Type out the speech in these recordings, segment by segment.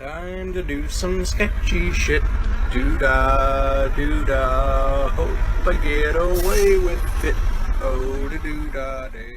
Time to do some sketchy shit. Doo-dah, doo-dah. Hope I get away with it. Oh, da doo-dah day.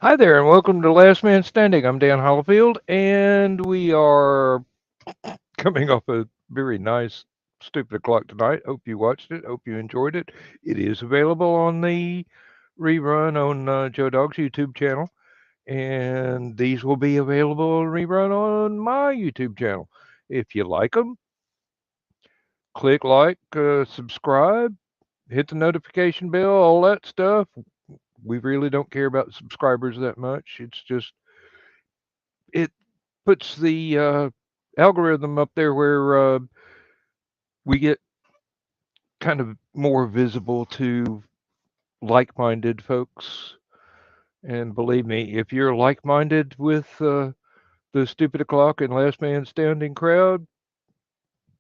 Hi there, and welcome to Last Man Standing. I'm Dan Hollifield, and we are coming off a very nice Stupid O'Clock tonight. Hope you watched it. Hope you enjoyed it. It is available on the rerun on Joe Dog's YouTube channel, and these will be available on rerun on my YouTube channel. If you like them, click like, subscribe, hit the notification bell, all that stuff. We really don't care about subscribers that much. It's just it puts the algorithm up there where we get kind of more visible to like-minded folks. And believe me, if you're like-minded with the Stupid O'Clock and Last Man Standing crowd,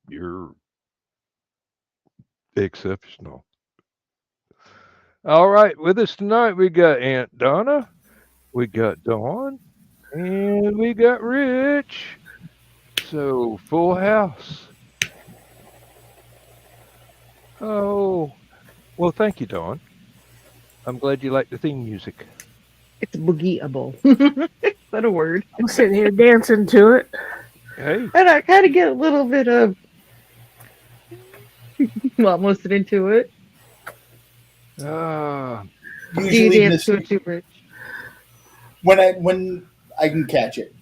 you're exceptional. All right, with us tonight we got Aunt Donna, we got Dawn, and we got Rich. So full house. Oh, well, thank you, Dawn. I'm glad you like the theme music. It's boogieable. Is that a word? I'm sitting here dancing to it. Hey, And I kind of get a little bit of well, listening to it. ah, Do you Usually dance to it too, Rich? when I can catch it.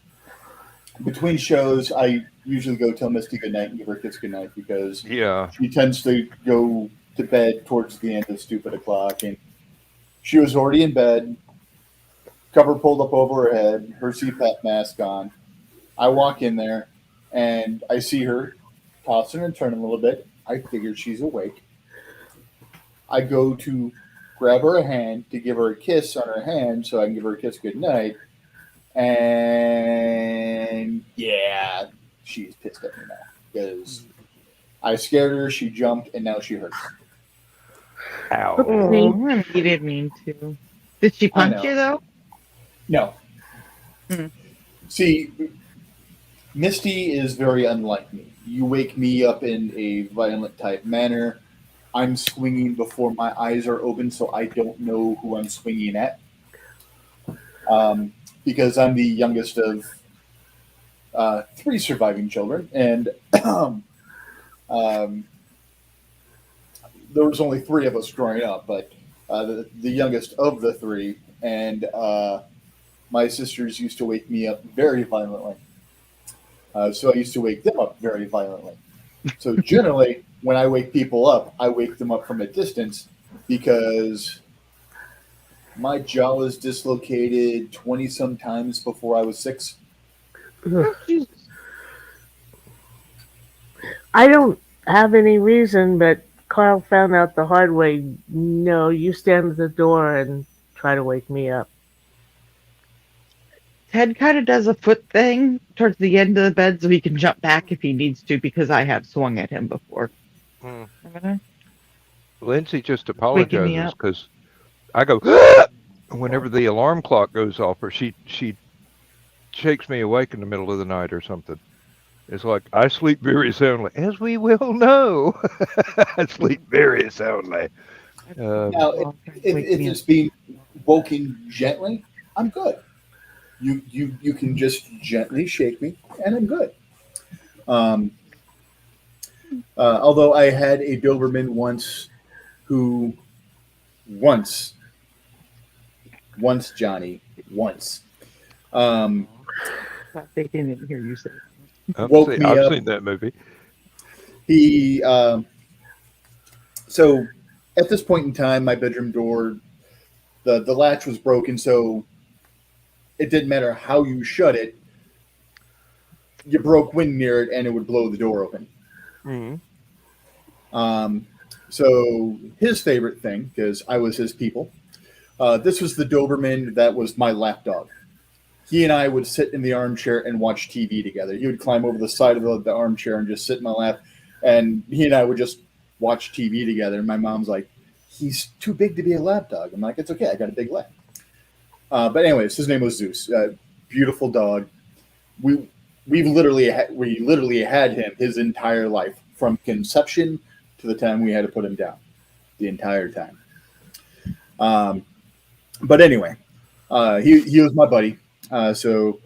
Between shows, I usually go tell Misty goodnight and give her a kiss goodnight because yeah. she tends to go to bed towards the end of Stupid O'Clock, and she was already in bed, cover pulled up over her head, her CPAP mask on. I walk in there, and I see her tossing and turning a little bit. I figure she's awake. I go to grab her a hand to give her a kiss on her hand so I can give her a kiss goodnight. And yeah, she's pissed at me now because I scared her, she jumped, and now she hurts. Ow. Oh, you didn't mean to. Did she punch you though? No. Hmm. See, Misty is very unlike me. You wake me up in a violent type manner. I'm swinging before my eyes are open, so I don't know who I'm swinging at. Because I'm the youngest of 3 surviving children, and Um, there was only three of us growing up, but the youngest of the three, and my sisters used to wake me up very violently. So I used to wake them up very violently. So generally, when I wake people up, I wake them up from a distance because my jaw was dislocated 20-some times before I was 6. Oh, Jesus. I don't have any reason, but Carl found out the hard way. No, you stand at the door and try to wake me up. Ted kind of does a foot thing towards the end of the bed so he can jump back if he needs to because I have swung at him before. Hmm. Remember Lindsay just waking me apologizes up? because I go whenever the alarm clock goes off, or she shakes me awake in the middle of the night or something. It's like I sleep very soundly, as we well know. I sleep very soundly. Now, if it's being woken gently, I'm good. You can just gently shake me, and I'm good. Although I had a Doberman once, Johnny, once, They didn't hear you say. woke me I've up. seen that movie. He so at this point in time, my bedroom door, the latch was broken, so it didn't matter how you shut it. You broke wind near it, and it would blow the door open. Mm-hmm. So his favorite thing, because I was his people, this was the Doberman that was my lap dog. He and I would sit in the armchair and watch TV together. He would climb over the side of the armchair and just sit in my lap, and he and I would just watch TV together. And my mom's like, "He's too big to be a lap dog." I'm like, "It's okay, I got a big lap." But anyways, his name was Zeus. Beautiful dog. We literally had him his entire life, from conception to the time we had to put him down, the entire time. But anyway, he was my buddy. So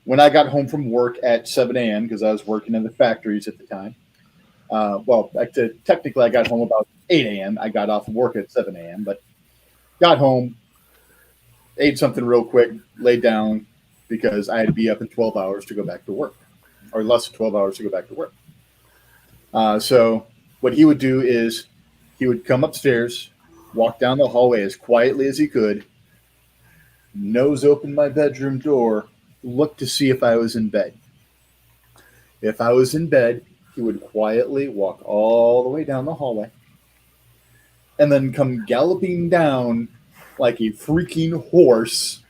when I got home from work at 7 a.m., because I was working in the factories at the time, technically I got home about 8 a.m. I got off of work at 7 a.m., but got home, ate something real quick, laid down, because I had to be up in 12 hours to go back to work, or less than 12 hours to go back to work. So what he would do is he would come upstairs, walk down the hallway as quietly as he could, nose open my bedroom door, look to see if I was in bed. If I was in bed, he would quietly walk all the way down the hallway and then come galloping down like a freaking horse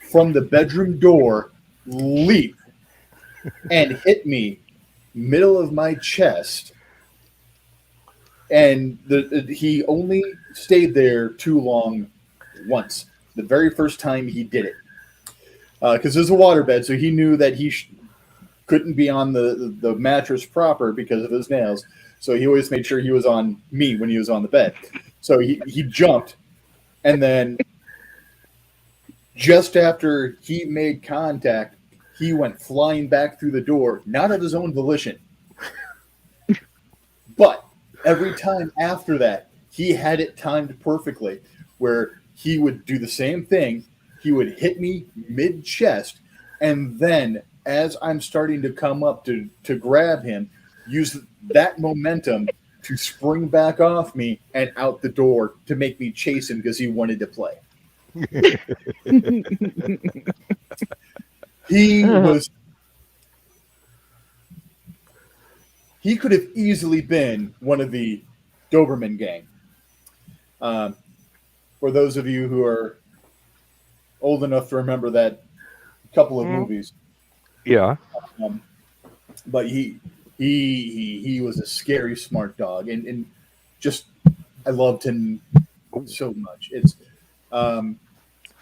from the bedroom door, leap, and hit me middle of my chest. And he only stayed there too long once. The very first time he did it. Because there's a waterbed, so he knew that he couldn't be on the mattress proper because of his nails. So he always made sure he was on me when he was on the bed. So he jumped, and then just after he made contact, he went flying back through the door, not of his own volition. But every time after that, he had it timed perfectly, where he would do the same thing. He would hit me mid-chest, and then as I'm starting to come up to grab him, use that momentum to spring back off me and out the door to make me chase him because he wanted to play. He could have easily been one of the Doberman gang. For those of you who are old enough to remember that couple of movies. Yeah. But he was a scary, smart dog, and just I loved him so much.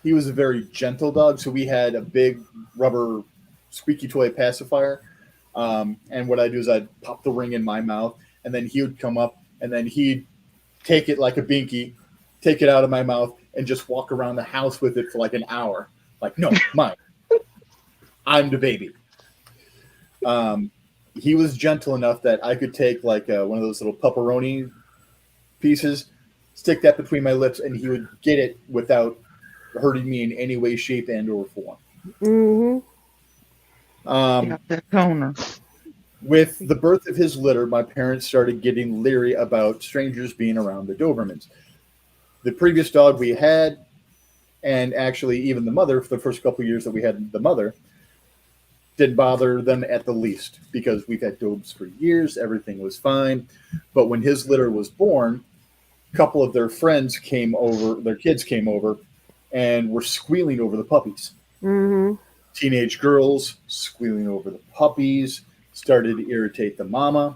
He was a very gentle dog, so we had a big rubber squeaky toy pacifier. And what I do is I'd pop the ring in my mouth, and then he would come up, and then he'd take it like a binky, take it out of my mouth, and just walk around the house with it for like an hour. Like, no, mine. I'm the baby. he was gentle enough that I could take like one of those little pepperoni pieces, stick that between my lips, and he would get it without hurting me in any way, shape, and or form. Got that toner. With the birth of his litter, my parents started getting leery about strangers being around the Dobermans. The previous dog we had, and actually even the mother, for the first couple of years that we had the mother, didn't bother them at the least because we've had Dobes for years. Everything was fine. But when his litter was born, a couple of their friends came over, their kids came over, and were squealing over the puppies. Teenage girls squealing over the puppies. Started to irritate the mama.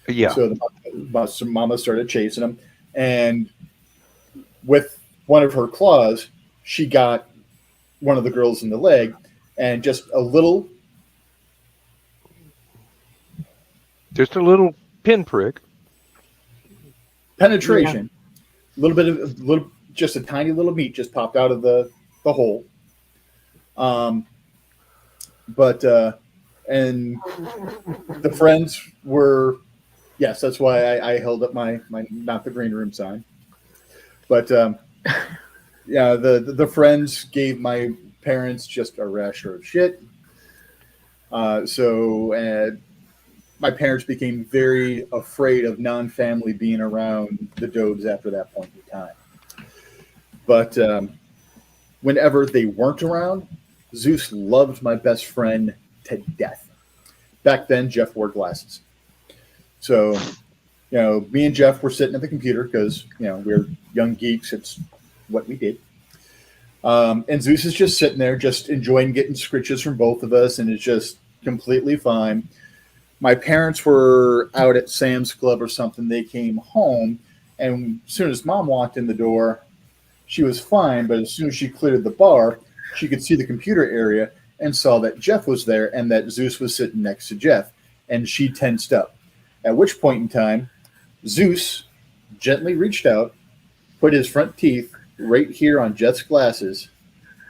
Yeah. So the mama started chasing him. And with one of her claws, she got one of the girls in the leg. And just a little pinprick. Penetration. A little bit of, just a tiny little meat just popped out of the hole. And the friends were, yes, that's why I held up my not the green room sign. But yeah, the friends gave my parents just a rasher of shit. So my parents became very afraid of non-family being around the Dobes after that point in time. But whenever they weren't around, Zeus loved my best friend to death. Back then, Jeff wore glasses. So, me and Jeff were sitting at the computer because, we're young geeks. It's what we did. And Zeus is just sitting there, just enjoying getting scritches from both of us, and it's just completely fine. My parents were out at Sam's Club or something. They came home, and as soon as Mom walked in the door, she was fine, but as soon as she cleared the bar, she could see the computer area and saw that Jeff was there and that Zeus was sitting next to Jeff, and she tensed up. At which point in time, Zeus gently reached out, put his front teeth right here on Jeff's glasses,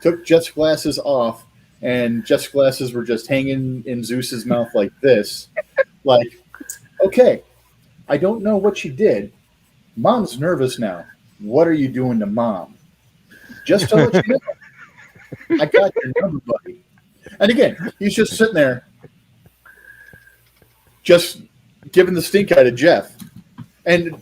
took Jeff's glasses off, and Jeff's glasses were just hanging in Zeus's mouth like this. Like, okay, I don't know what you did. Mom's nervous now. What are you doing to Mom? Just to let you know, I got your number, buddy. And again, he's just sitting there, just giving the stink eye to Jeff. And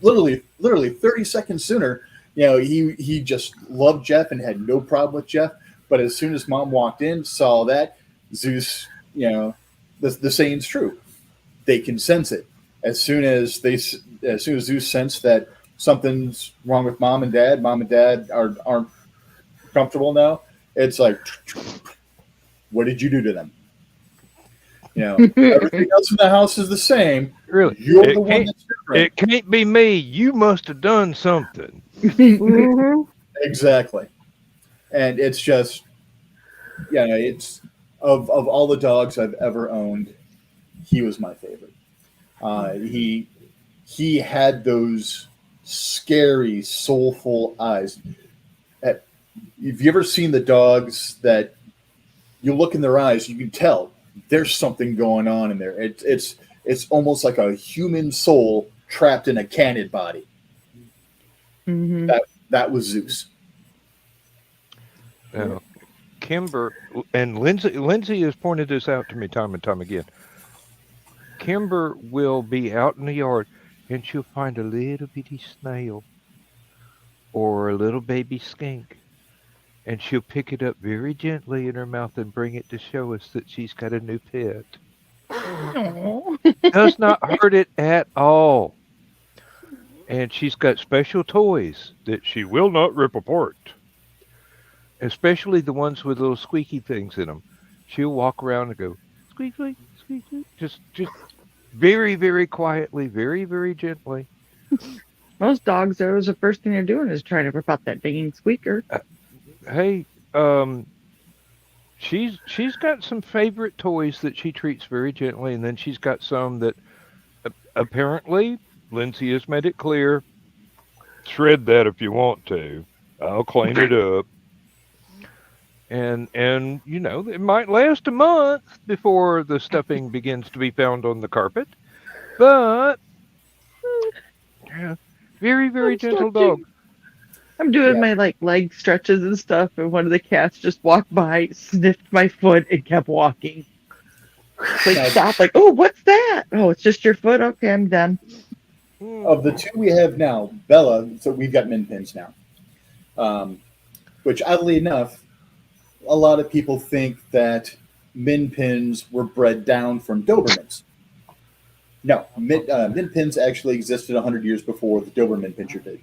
literally 30 seconds sooner, he just loved Jeff and had no problem with Jeff. But as soon as Mom walked in, saw that, Zeus, the saying's true. They can sense it. As soon as Zeus sensed that something's wrong with Mom and Dad aren't comfortable now, it's like, what did you do to them? Everything else in the house is the same. Really? You're the one that's different. It can't be me. You must have done something. Exactly. And it's just, it's of all the dogs I've ever owned, he was my favorite. He had those scary, soulful eyes. Have you ever seen the dogs that you look in their eyes, you can tell there's something going on in there. It's almost like a human soul trapped in a canid body. Mm-hmm. That was Zeus. Now, Kimber and Lindsay has pointed this out to me time and time again. Kimber will be out in the yard and she'll find a little bitty snail or a little baby skink. And she'll pick it up very gently in her mouth and bring it to show us that she's got a new pet. Does not hurt it at all. And she's got special toys that she will not rip apart. Especially the ones with little squeaky things in them. She'll walk around and go, squeak, squeak, squeak, squeak. Just very, very quietly, very, very gently. Most dogs, though, the first thing they're doing is trying to rip out that dinging squeaker. Hey, she's got some favorite toys that she treats very gently, and then she's got some that apparently Lindsay has made it clear. Shred that if you want to. I'll clean it up. And it might last a month before the stuffing begins to be found on the carpet. But yeah, very, very I'm gentle dog. stretching. I'm doing Yeah. my leg stretches and stuff, and one of the cats just walked by, sniffed my foot, and kept walking. Now, Stop, oh, what's that? Oh, it's just your foot? Okay, I'm done. of the two we have now, Bella, so we've got min pins now. Which, oddly enough, a lot of people think that min pins were bred down from Dobermans. No, min pins actually existed 100 years before the Doberman Pinscher did.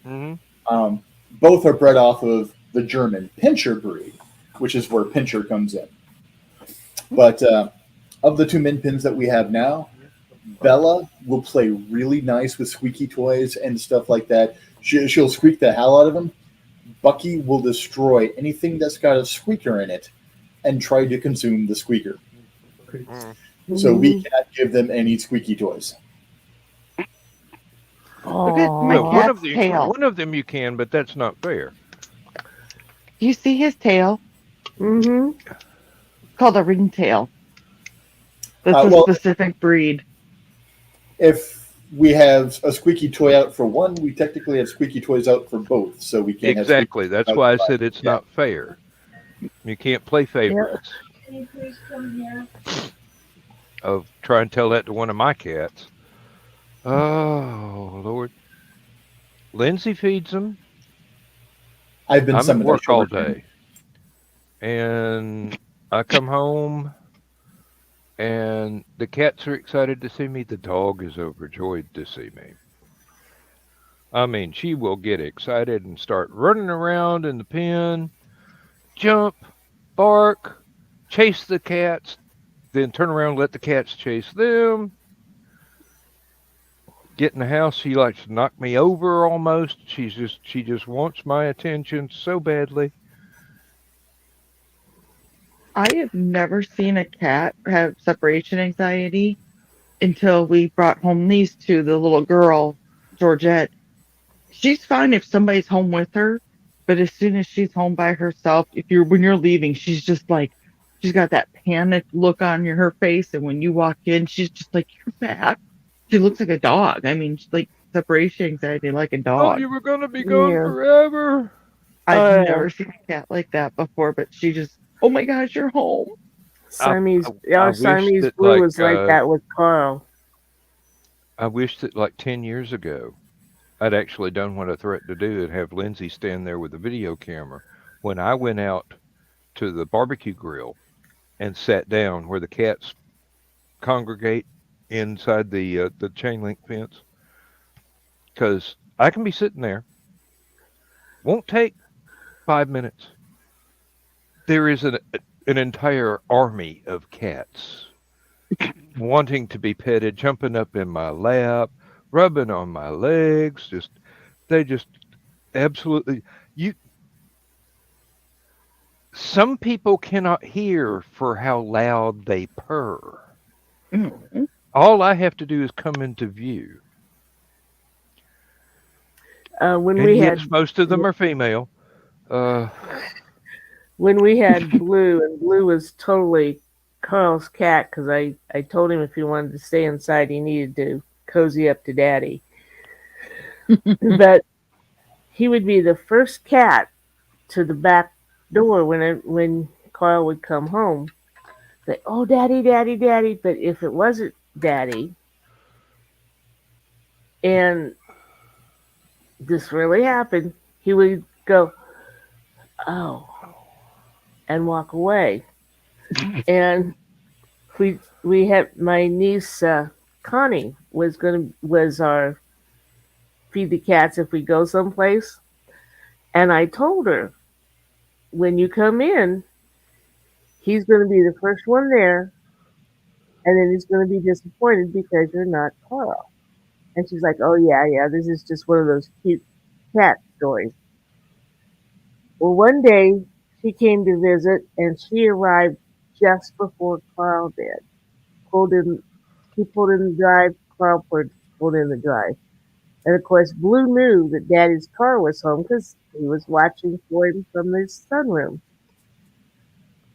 Mm-hmm. Both are bred off of the German Pinscher breed, which is where Pinscher comes in. But of the two min pins that we have now, Bella will play really nice with squeaky toys and stuff like that. She'll squeak the hell out of them. Bucky will destroy anything that's got a squeaker in it and try to consume the squeaker. So we cannot give them any squeaky toys. Look at my No, cat's tail. one of them you can, but that's not fair. Do you see his tail? Mm-hmm. It's called a ringtail. That's a specific breed. If we have a squeaky toy out for one, we technically have squeaky toys out for both. So we can't Exactly. have That's why I said it's not fair. You can't play favorites. Can you please come here? Of try and tell that to one of my cats. Oh Lord. Lindsay feeds them. I've been I'm at summoned work all children. day, and I come home, and the cats are excited to see me. The dog is overjoyed to see me. I mean, she will get excited and start running around in the pen, jump, bark, chase the cats, then turn around and let the cats chase them. Get in the house, she likes to knock me over almost. She just wants my attention so badly. I have never seen a cat have separation anxiety until we brought home these two, the little girl, Georgette. She's fine if somebody's home with her, but as soon as she's home by herself, when you're leaving, she's just she's got that panic look on her face, and when you walk in, she's just like, "You're back." She looks like a dog. I mean, she's like separation anxiety, like a Oh, dog. you were gonna be gone Yeah. forever. I've never seen a cat like that before, but she just, oh my gosh, you're home. Siamese, I our wish Siamese that, Blue was like that with Carl. I wish that 10 years ago, I'd actually done what I threatened to do and have Lindsay stand there with a video camera when I went out to the barbecue grill and sat down where the cats congregate inside the chain link fence. Because I can be sitting there. Won't take 5 minutes. There is an entire army of cats wanting to be petted, jumping up in my lap, rubbing on my legs. They just absolutely. Some people cannot hear for how loud they purr. Mm-hmm. All I have to do is come into view. When And we yes, had most of them are female. when we had Blue, and Blue was totally Carl's cat because I told him if he wanted to stay inside, he needed to cozy up to Daddy. But he would be the first cat to the back door when Carl would come home. Like, oh, Daddy, Daddy, Daddy. But if it wasn't Daddy, and this really happened, he would go, oh, and walk away. And we had my niece Connie was our feed the cats if we go someplace, and I told her, when you come in, he's going to be the first one there, and then he's going to be disappointed because you're not Carl. And she's like, oh yeah, this is just one of those cute cat stories. Well, one day she came to visit, and she arrived just before Carl did. He pulled in the drive. Carl pulled in the drive. And of course, Blue knew that Daddy's car was home because he was watching for him from the sunroom.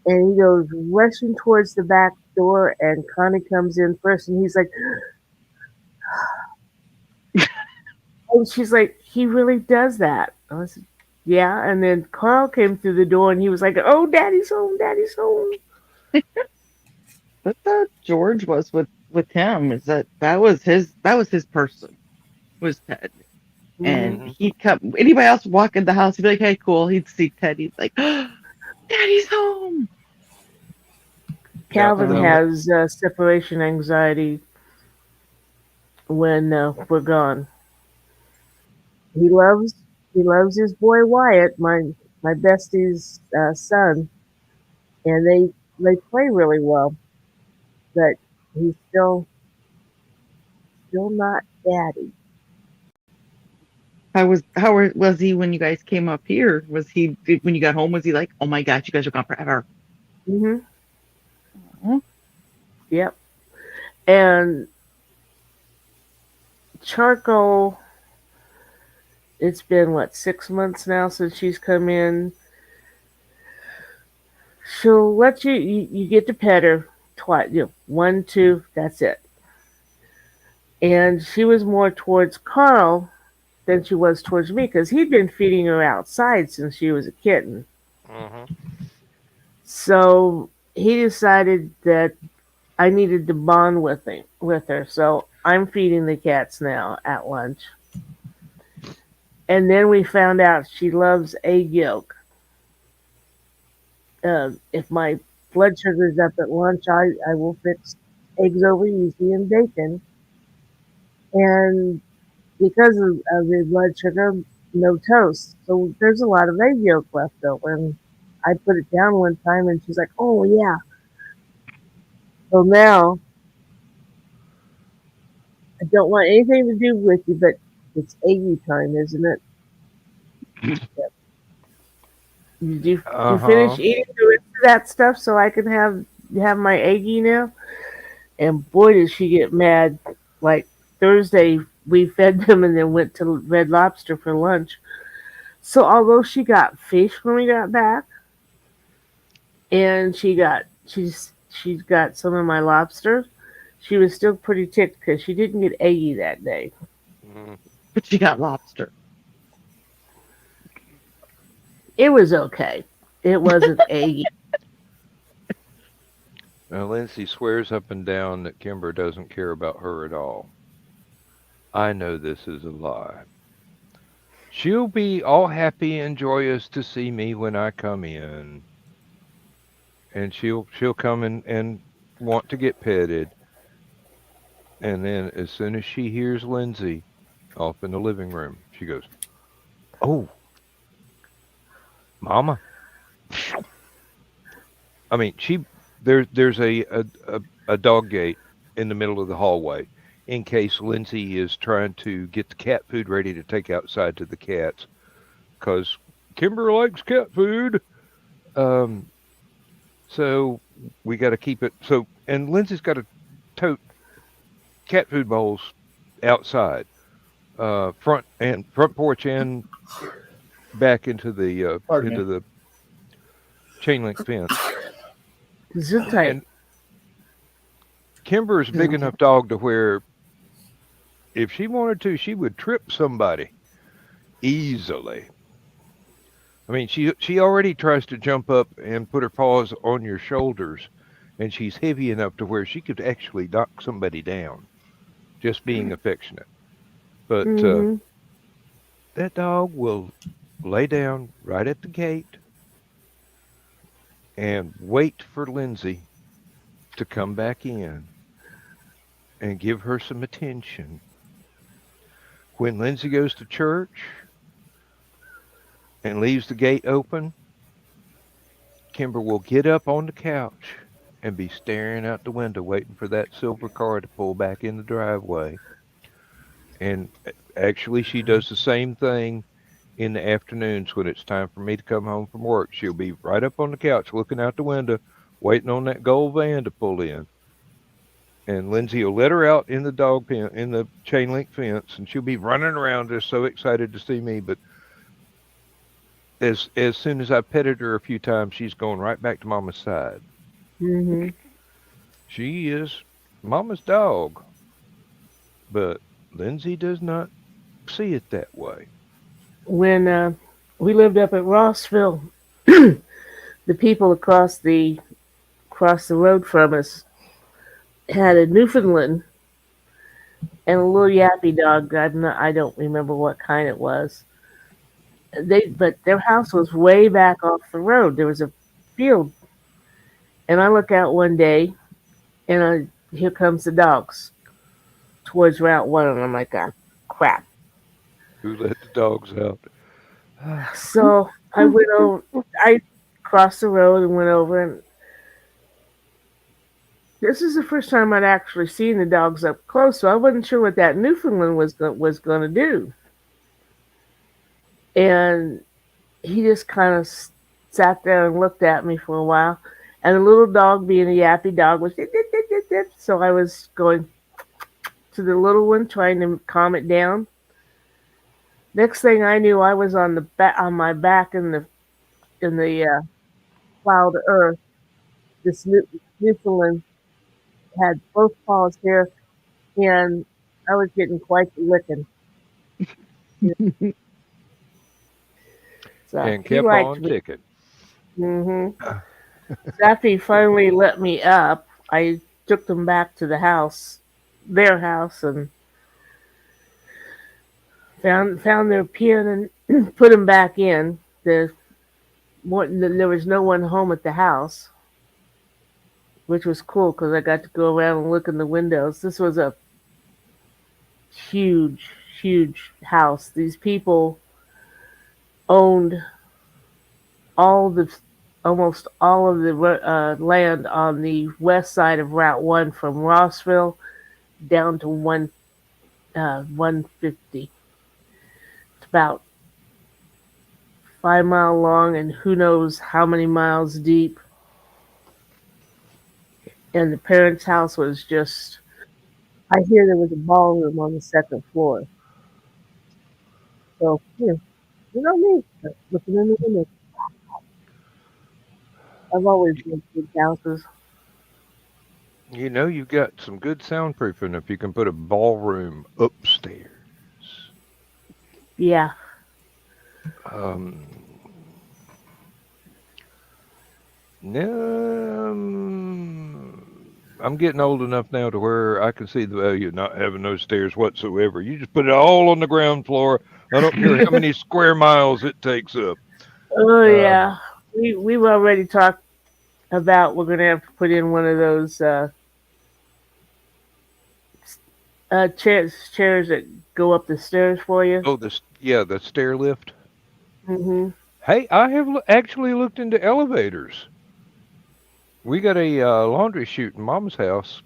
and he goes rushing towards the back door, and Connie comes in first, and he's like, and she's like, he really does that. I said, yeah. And then Carl came through the door, and he was like, oh, Daddy's home, Daddy's home. That's how George was with him. Is that was his person, was Ted. And Mhm. he'd come, anybody else walk in the house, he'd be like, hey, cool. He'd see Ted. He's like, Daddy's home. Yeah, Calvin has separation anxiety when we're gone. He loves his boy Wyatt, my bestie's son, and they play really well, but he's still not daddy. How was he when you guys came up here? When you got home, was he like, oh my gosh, you guys are gone forever? Mhm. Aw. Yep. And Charcoal, it's been what, 6 months now since she's come in. She'll let you get to pet her twice, 1, 2, that's it. And she was more towards Carl than she was towards me because he'd been feeding her outside since she was a kitten. So he decided that I needed to bond with her. So I'm feeding the cats now at lunch. And then we found out she loves egg yolk. If my blood sugar's up at lunch, I will fix eggs over easy and bacon. And because of the blood sugar, no toast. So there's a lot of egg yolk left over. And I put it down one time and she's like, oh, yeah. So now I don't want anything to do with you, but it's eggy time, isn't it? Yep. Did you finish eating the rest of that stuff so I can have my eggy now? And boy, did she get mad. Like Thursday, we fed them and then went to Red Lobster for lunch. So although she got fish when we got back, and she's got some of my lobster, she was still pretty ticked because she didn't get eggy that day. But she got lobster. It was okay. It wasn't eggy. Now, Lindsay swears up and down that Kimber doesn't care about her at all. I know this is a lie. She'll be all happy and joyous to see me when I come in. And she'll come and want to get petted. And then as soon as she hears Lindsay off in the living room, she goes, oh, Mama. I mean, there's a dog gate in the middle of the hallway in case Lindsay is trying to get the cat food ready to take outside to the cats, because Kimber likes cat food. So we got to keep it. So, and Lindsay's got to tote cat food bowls outside, front porch and back into the chain link fence. And Kimber is a big enough dog to where if she wanted to, she would trip somebody easily. I mean, she already tries to jump up and put her paws on your shoulders, and she's heavy enough to where she could actually knock somebody down, just being affectionate. But that dog will lay down right at the gate and wait for Lindsay to come back in and give her some attention. When Lindsay goes to church and leaves the gate open, Kimber will get up on the couch and be staring out the window waiting for that silver car to pull back in the driveway. And actually, she does the same thing in the afternoons when it's time for me to come home from work. She'll be right up on the couch looking out the window, waiting on that gold van to pull in. And Lindsay will let her out in the dog pen, in the chain link fence, and she'll be running around just so excited to see me. But as soon as I petted her a few times, she's going right back to Mama's side. Hmm. She is Mama's dog, but Lindsay does not see it that way. When we lived up at Rossville, the people across the road from us had a Newfoundland and a little yappy dog. I don't remember what kind it was. But their house was way back off the road. There was a field, and I look out one day, and here comes the dogs towards Route One, and I'm like, ah, crap. Who let the dogs out? So I went over. I crossed the road and went over, and this is the first time I'd actually seen the dogs up close. So I wasn't sure what that Newfoundland was going to do, and he just kind of sat there and looked at me for a while. And the little dog, being a yappy dog, was dip, dip, dip, dip, dip. So I was going to the little one, trying to calm it down. Next thing I knew, I was on my back in the plowed earth. This Newfoundland had both paws here, and I was getting quite the licking. So And he kept liked on me. ticking. Hmm. So after he finally let me up, I took them back to the house, their house, and found their pen and put them back in. There was no one home at the house, which was cool because I got to go around and look in the windows. This was a huge, huge house. These people owned all the almost all of the land on the west side of Route One from Rossville down to 150. It's about 5 mile long and who knows how many miles deep. And the parents' house was just, I hear there was a ballroom on the second floor. So, you know me, looking in the window. I've always loved big houses. You know, you've got some good soundproofing if you can put a ballroom upstairs. Yeah. Um, no, I'm getting old enough now to where I can see the value of not having no stairs whatsoever. You just put it all on the ground floor. I don't care how many square miles it takes up. Oh, Um, yeah. We've already talked about we're going to have to put in one of those chairs that go up the stairs for you. oh, the stair lift. Hmm. Hey, I have actually looked into elevators. We got a laundry chute in Mom's house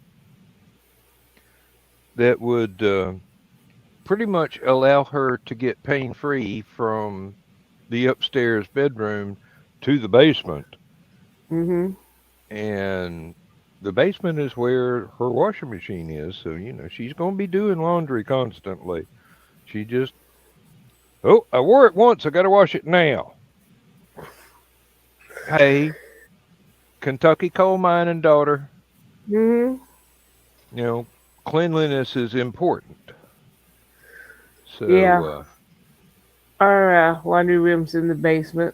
that would pretty much allow her to get pain free from the upstairs bedroom to the basement. Hmm. And the basement is where her washing machine is. So, she's going to be doing laundry constantly. She just, oh, I wore it once. I got to wash it now. Hey, Kentucky coal mining daughter, Hmm. you know, cleanliness is important. So, Yeah. Our laundry room's in the basement,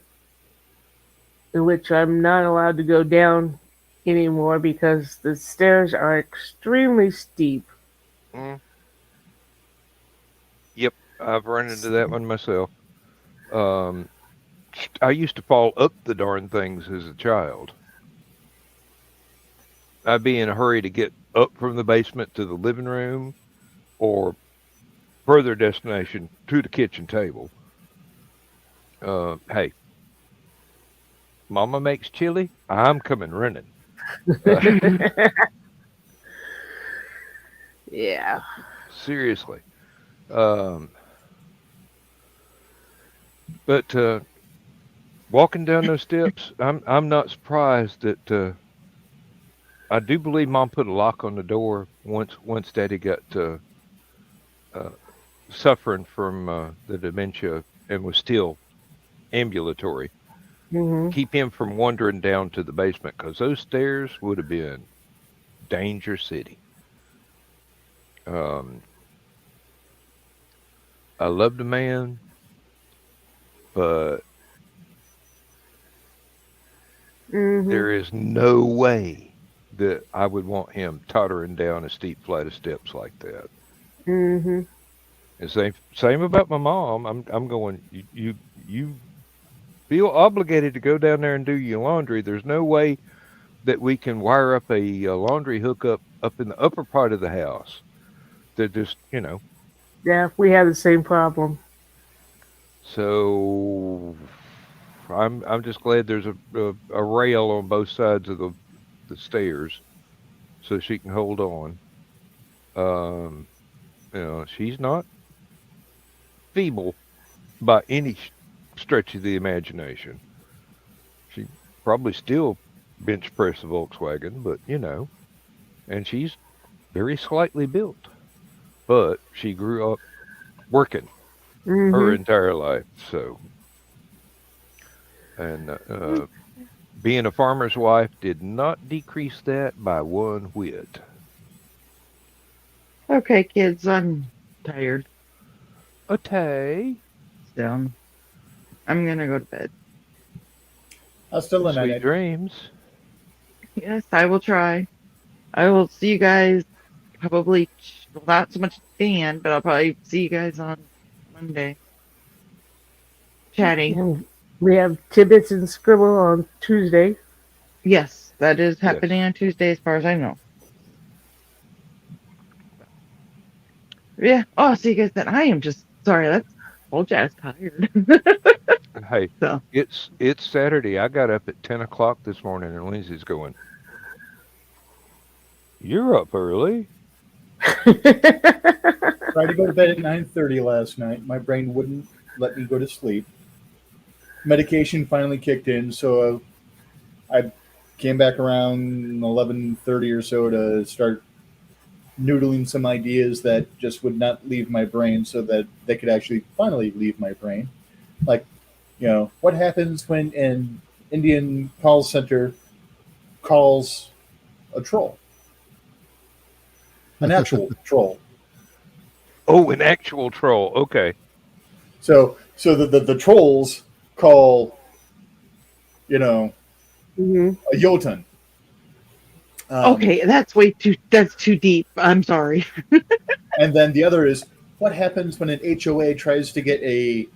in which I'm not allowed to go down anymore because the stairs are extremely steep. mm, yep, I've run into that one myself. Um, I used to fall up the darn things as a child. I'd be in a hurry to get up from the basement to the living room or further destination to the kitchen table. Hey, Mama makes chili. I'm coming running. Uh, Yeah. seriously. Um, but walking down those steps, I'm not surprised that I do believe Mom put a lock on the door once Daddy got uh, suffering from the dementia and was still ambulatory. Mhm. Keep him from wandering down to the basement because those stairs would have been danger city. Um, I love the man, but Mhm. there is no way that I would want him tottering down a steep flight of steps like that. Mhm. And same about my mom. I'm going. You feel obligated to go down there and do your laundry. There's no way that we can wire up a laundry hookup up in the upper part of the house. They're just Yeah, we had the same problem. So I'm just glad there's a rail on both sides of the stairs so she can hold on. Um, she's not feeble by any stretch of the imagination. She probably still bench press a Volkswagen, but and she's very slightly built. But she grew up working her Mhm. entire life, so and being a farmer's wife did not decrease that by one whit. Okay, kids, I'm tired. Okay. So I'm gonna go to bed. I'll still in Sweet it. dreams. Yes, I will try. I will see you guys probably, well, not so much Dan, but I'll probably see you guys on Monday chatting. And we have Tibbets and Scribble on Tuesday. Yes, that is happening Yes. on Tuesday as far as I know. Yeah. Oh, I'll see you guys then. I am just sorry. That's told you I was tired. Hey, So it's Saturday. I got up at 10 o'clock this morning, and Lindsay's going, "You're up early." Tried to go to bed at 9:30 last night. My brain wouldn't let me go to sleep. Medication finally kicked in, so I came back around 11:30 or so to start noodling some ideas that just would not leave my brain, so that they could actually finally leave my brain. Like, what happens when an Indian call center calls a troll, an actual troll? Oh, an actual troll. Okay. So the trolls call, you know, Mhm. a Jotun. okay, that's too deep. I'm sorry. And then the other is, what happens when an HOA tries to get a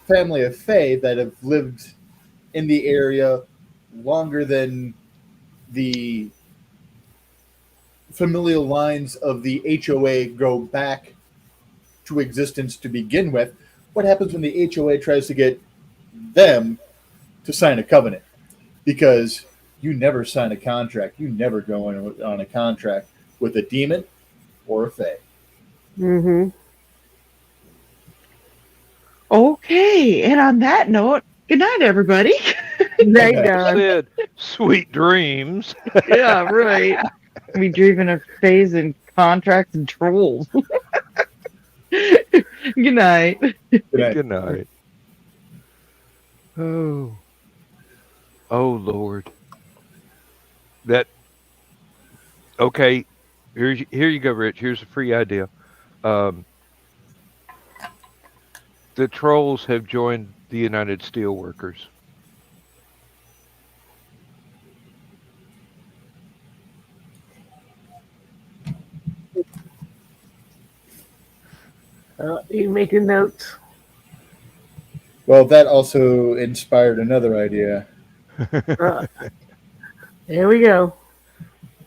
family of Fae that have lived in the area longer than the familial lines of the HOA go back to existence to begin with? What happens when the HOA tries to get them to sign a covenant? Because you never sign a contract. You never go in on a contract with a demon or a Fae. Mhm. Okay, and on that note, good night, everybody. Night, Okay. I Don. said, "Sweet dreams." Yeah, right. We dreaming of phase and contracts and trolls. Good night. Good night. Good night. Oh, oh Lord. That okay. Here you go, Rich. Here's a free idea. Um, the trolls have joined the United Steelworkers. You making notes? Well, that also inspired another idea. Uh, Here we go.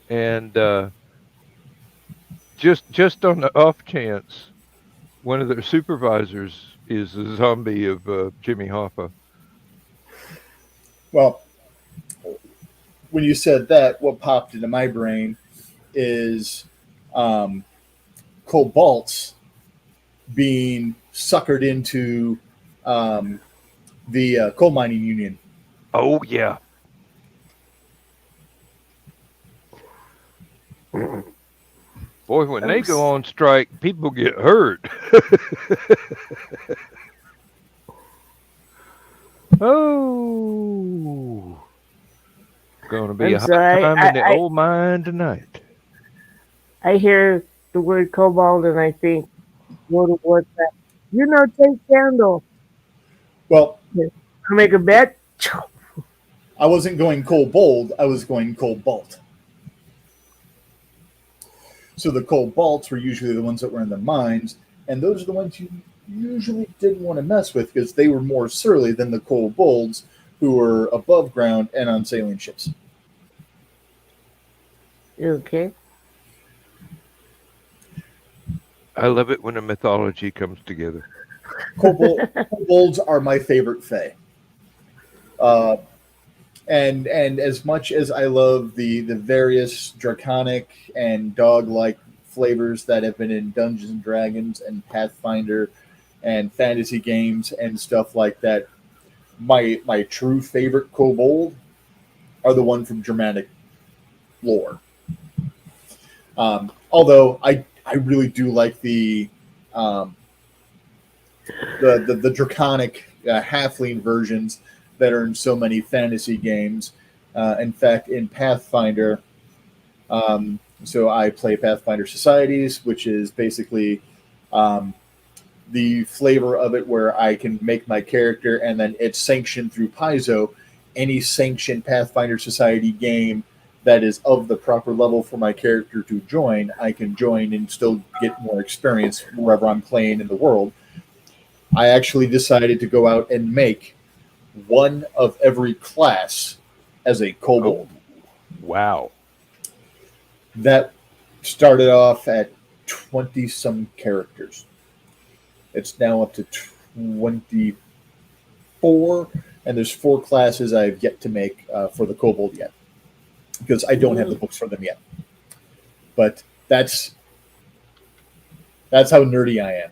And just on the off chance, one of their supervisors is a zombie of Jimmy Hoffa. Well, when you said that, what popped into my brain is um, cobalts being suckered into the coal mining union. Oh yeah. Boy, when they go on strike, people get hurt. Oh, gonna be I'm a hot sorry. time in the old mine tonight. I hear the word cobalt and I think World of Warcraft. Take candle. Well, I make a bet. I wasn't going kobold, I was going cobalt. So the kobolds were usually the ones that were in the mines, and those are the ones you usually didn't want to mess with because they were more surly than the kobolds who were above ground and on sailing ships. Okay. I love it when a mythology comes together. Kobolds are my favorite fae. Uh, and as much as I love the various draconic and dog-like flavors that have been in Dungeons and Dragons and Pathfinder and fantasy games and stuff like that, my true favorite kobold are the one from Germanic lore. Although I really do like um, the draconic halfling versions that are in so many fantasy games. In fact, in Pathfinder, so I play Pathfinder Societies, which is basically um, the flavor of it where I can make my character and then it's sanctioned through Paizo. Any sanctioned Pathfinder Society game that is of the proper level for my character to join, I can join and still get more experience wherever I'm playing in the world. I actually decided to go out and make one of every class as a kobold. Oh, wow. That started off at 20 some characters. It's now up to 24, and there's 4 classes I've yet to make for the kobold yet because I don't have the books for them yet. But that's how nerdy I am.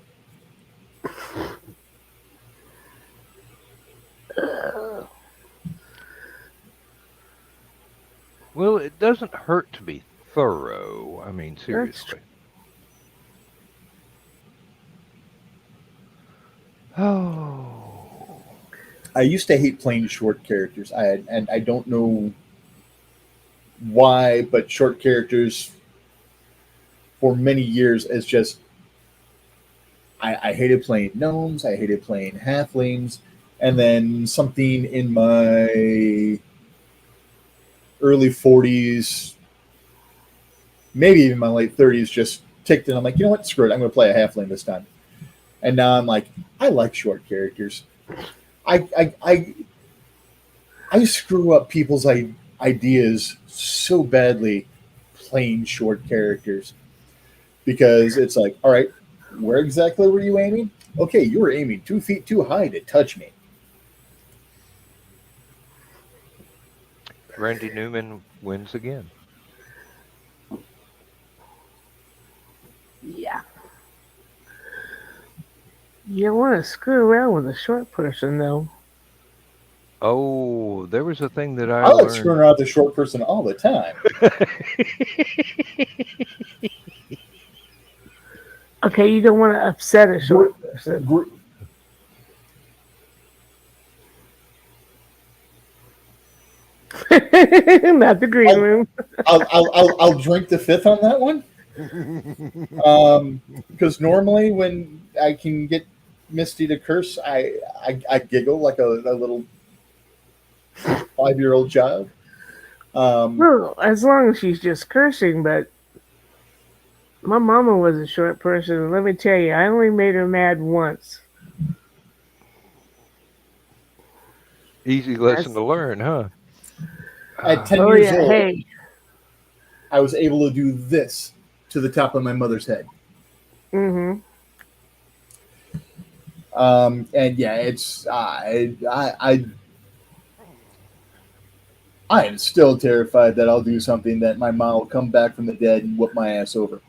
Well, it doesn't hurt to be thorough. I mean, seriously. Oh. I used to hate playing short characters. And I don't know why, but short characters for many years is just I hated playing gnomes, I hated playing halflings, and then something in my early 40s, maybe even my late 30s, just ticked in. I'm like, you know what? Screw it. I'm going to play a halfling this time. And now I'm like, I like short characters. I screw up people's ideas so badly playing short characters because it's like, all right, where exactly were you aiming? Okay, you were aiming 2 feet too high to touch me. Randy Newman wins again. Yeah. You don't want to screw around with a short person, though. Oh, there was a thing that I like screwing around with the short person all the time. Okay, you don't want to upset a short person. Not the green room. I'll drink the fifth on that one. Because normally when I can get Misty to curse, I giggle like a little 5-year-old child. Well, as long as she's just cursing, but my mama was a short person, and let me tell you, I only made her mad once. Easy lesson to learn, huh? At 10 years old, hey. I was able to do this to the top of my mother's head. Mm-hmm. And yeah, it's I am still terrified that I'll do something that my mom will come back from the dead and whoop my ass over.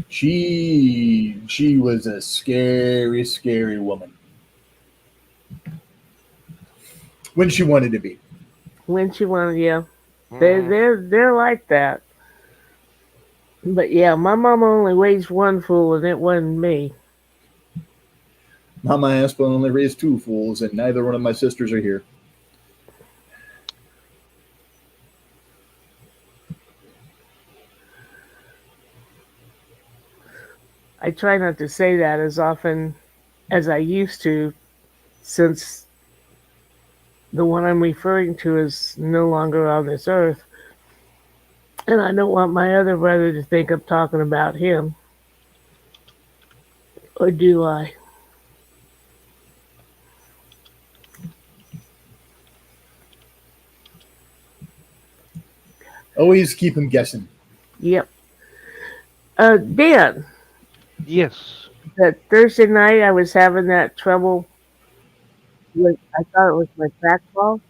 She was a scary, scary woman when she wanted to be. When she wanted, yeah, they're like that. But yeah, my mama only raised one fool, and it wasn't me. Mama Aspel only raised 2 fools, and neither one of my sisters are here. I try not to say that as often as I used to, since the one I'm referring to is no longer on this earth. And I don't want my other brother to think I'm talking about him. Or do I? Always keep him guessing. Yep. Dan, Yes. that Thursday night I was having that trouble with, I thought it was my trackball.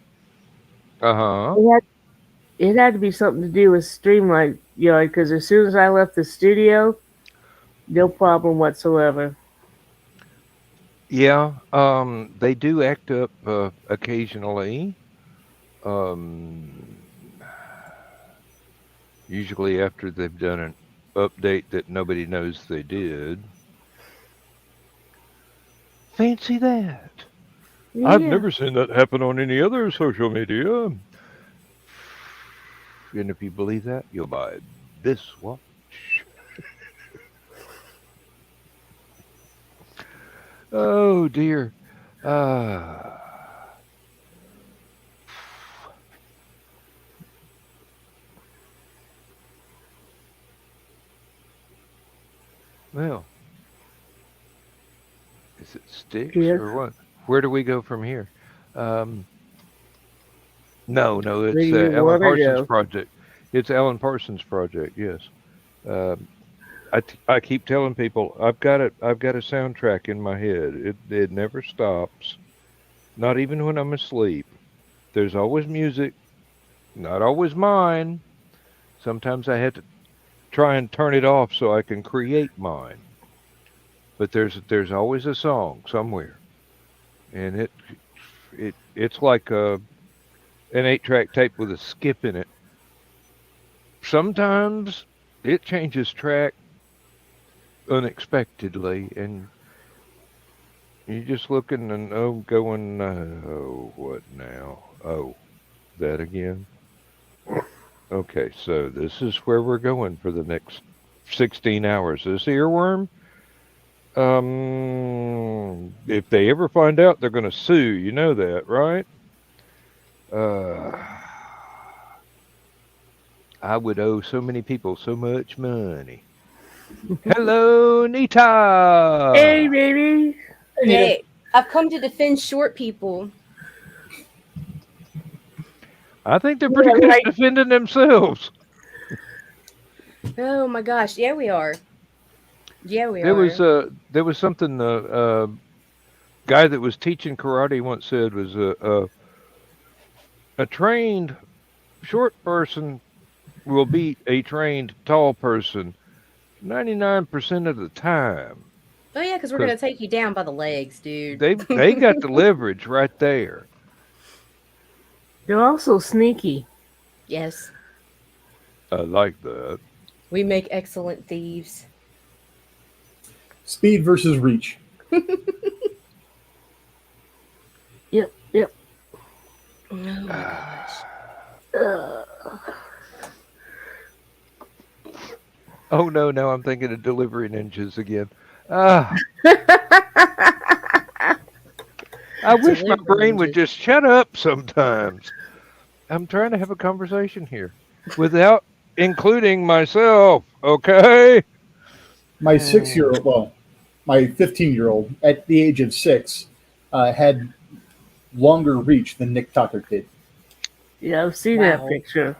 Uh-huh. It had to be something to do with Streamlight, because as soon as I left the studio, no problem whatsoever. Yeah. They do act up occasionally. Usually after they've done an update that nobody knows they did. Fancy that. I've Yeah. never seen that happen on any other social media. And if you believe that, you'll buy this watch. Oh dear. Well, is it sticks Yes. or what? Where do we go from here? No, Where it's do you Alan want to Parsons' go? project. It's Alan Parsons' project. Yes. Um, I keep telling people I've got a soundtrack in my head. It never stops. Not even when I'm asleep. There's always music. Not always mine. Sometimes I had to try and turn it off so I can create mine. But there's always a song somewhere, and it's like an 8-track tape with a skip in it. Sometimes it changes track unexpectedly, and you're just looking and going, oh, what now? Oh, that again? Okay, so this is where we're going for the next 16 hours. This earworm, if they ever find out, they're going to sue. You know that, right? I would owe so many people so much money. Hello, Nita. Hey, baby. Hey, I've come to defend short people. I think they're pretty good at defending themselves. Oh my gosh, yeah, we are. Yeah, we There are. was something the guy that was teaching karate once said was a trained short person will beat a trained tall person 99% of the time. Oh yeah, because we're gonna take you down by the legs, dude. They got the leverage right there. They're also sneaky. Yes, I like that. we make excellent thieves. Speed versus reach. Yep. Oh my gosh. Oh no, now I'm thinking of delivery ninjas again. I wish my brain would just shut up sometimes. I'm trying to have a conversation here without including myself, okay? My 6-year-old, well, my 15-year-old, at the age of 6, had longer reach than Nick Tucker did. Yeah, I've seen that picture.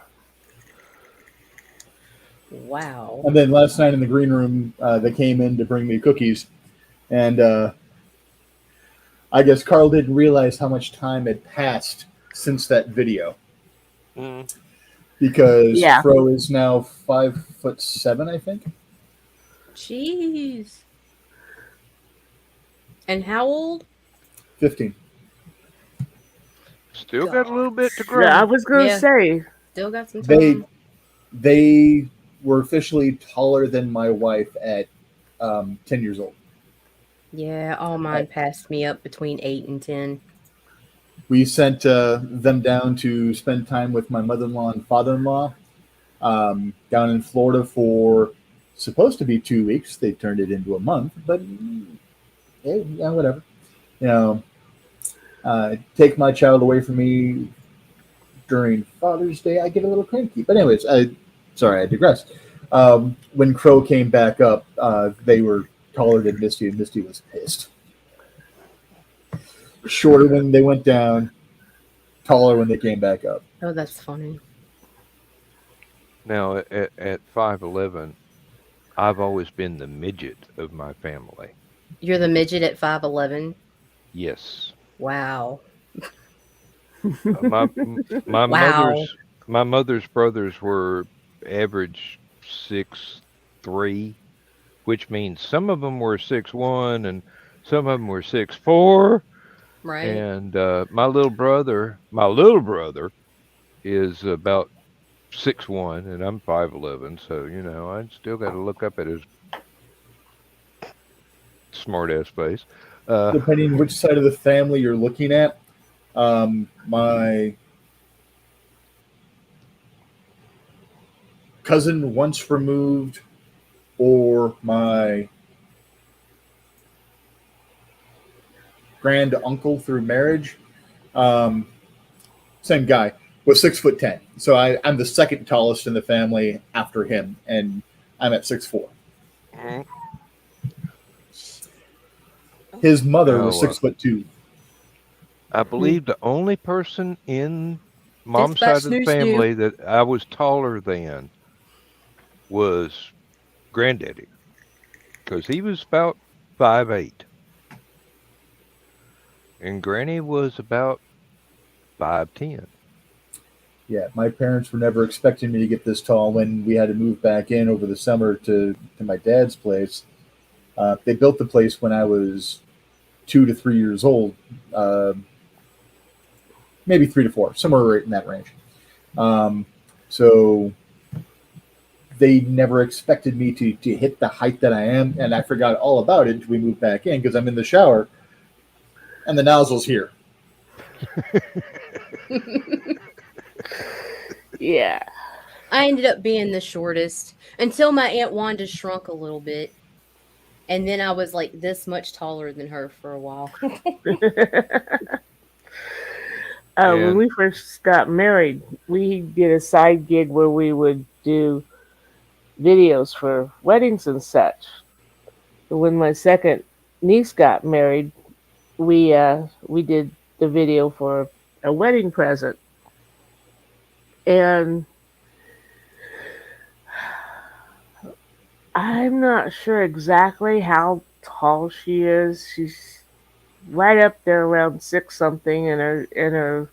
Wow. And then last night in the green room, they came in to bring me cookies. And I guess Carl didn't realize how much time had passed since that video. Because Fro is now 5'7", I think. Jeez. And how old? 15. Still got a little bit to grow. Yeah, I was going to say. Still got some time. They were officially taller than my wife at 10 years old. Yeah, all mine passed me up between 8 and 10. We sent them down to spend time with my mother-in-law and father-in-law down in Florida for supposed to be 2 weeks. They turned it into a month, but hey, yeah, whatever. You know, take my child away from me during Father's Day, I get a little cranky. But anyways, sorry, I digress. When Crow came back up, they were taller than Misty, and Misty was pissed. Shorter when they went down, taller when they came back up. Oh, that's funny. Now, at 5'11", I've always been the midget of my family. You're the midget at 5'11"? Yes. Wow. My Wow. my mother's brothers were average 6'3", which means some of them were 6'1", and some of them were 6'4". Right. And my little brother is about 6'1", and I'm 5'11", so I still got to look up at his smart ass face. Depending which side of the family you're looking at, my cousin once removed, or my grand uncle through marriage, same guy, was 6'10". So I'm the second tallest in the family after him, and I'm at 6'4". Mhm. His mother was Oh, 6'2". I believe the only person in mom's Dispatch side of the snoo snoo. family that I was taller than was Granddaddy, because he was about 5'8", and Granny was about 5'10". Yeah, my parents were never expecting me to get this tall when we had to move back in over the summer to my dad's place. They built the place when I was 2 to 3 years old, maybe 3 to 4, somewhere right in that range. So they never expected me to hit the height that I am, and I forgot all about it until we moved back in because I'm in the shower and the nozzle's here. Yeah. I ended up being the shortest until my Aunt Wanda shrunk a little bit. And then I was like this much taller than her for a while. When And we first got married, we did a side gig where we would do videos for weddings and such. When my second niece got married, we did the video for a wedding present, and I'm not sure exactly how tall she is. She's right up there around 6 something, and her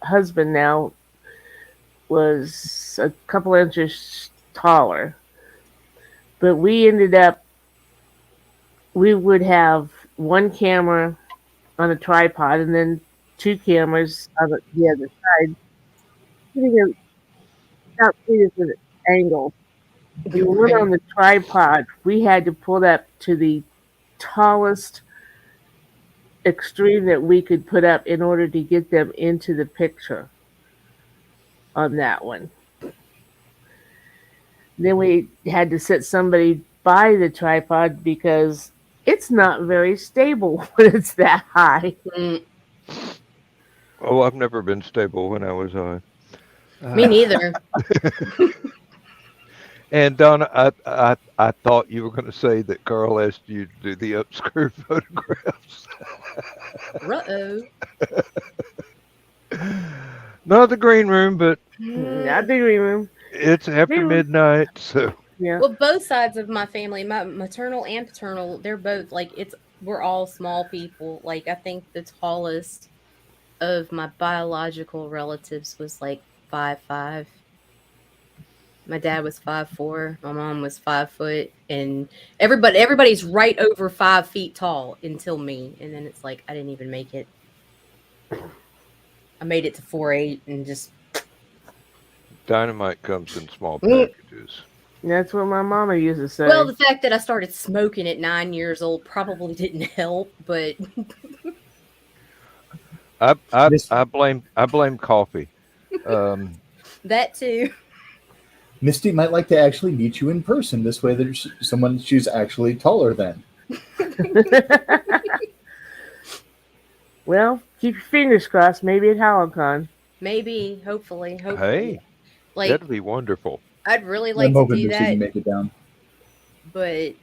husband now was a couple inches taller. But we would have one camera on a tripod and then two cameras on the other side, shooting at about 3 different angles. The one on the tripod, we had to pull up to the tallest extreme that we could put up in order to get them into the picture on that one. Then we had to set somebody by the tripod because it's not very stable when it's that high. Mm, oh, I've never been stable when I was on. me neither. And Donna, I thought you were going to say that Carl asked you to do the upscrew photographs. Uh-oh. Not the green room, but Not the green room. it's after Green room. midnight, so Yeah. Well, both sides of my family, my maternal and paternal, they're both like we're all small people. Like I think the tallest of my biological relatives was like 5'5". My dad was 5'4". My mom was 5 foot, and everybody's right over 5 feet tall until me, and then it's like I didn't even make it. I made it to 4'8" and just dynamite comes in small packages. That's what my mama used to say. Well, the fact that I started smoking at 9 years old probably didn't help, but I blame coffee. that too. Misty might like to actually meet you in person. This way, there's someone she's actually taller than. Well, keep your fingers crossed. Maybe at Hallowcon. Maybe, hopefully. Hey, Like, that'd be wonderful. I'd really I'm like to hoping do Misty that, can make it down. but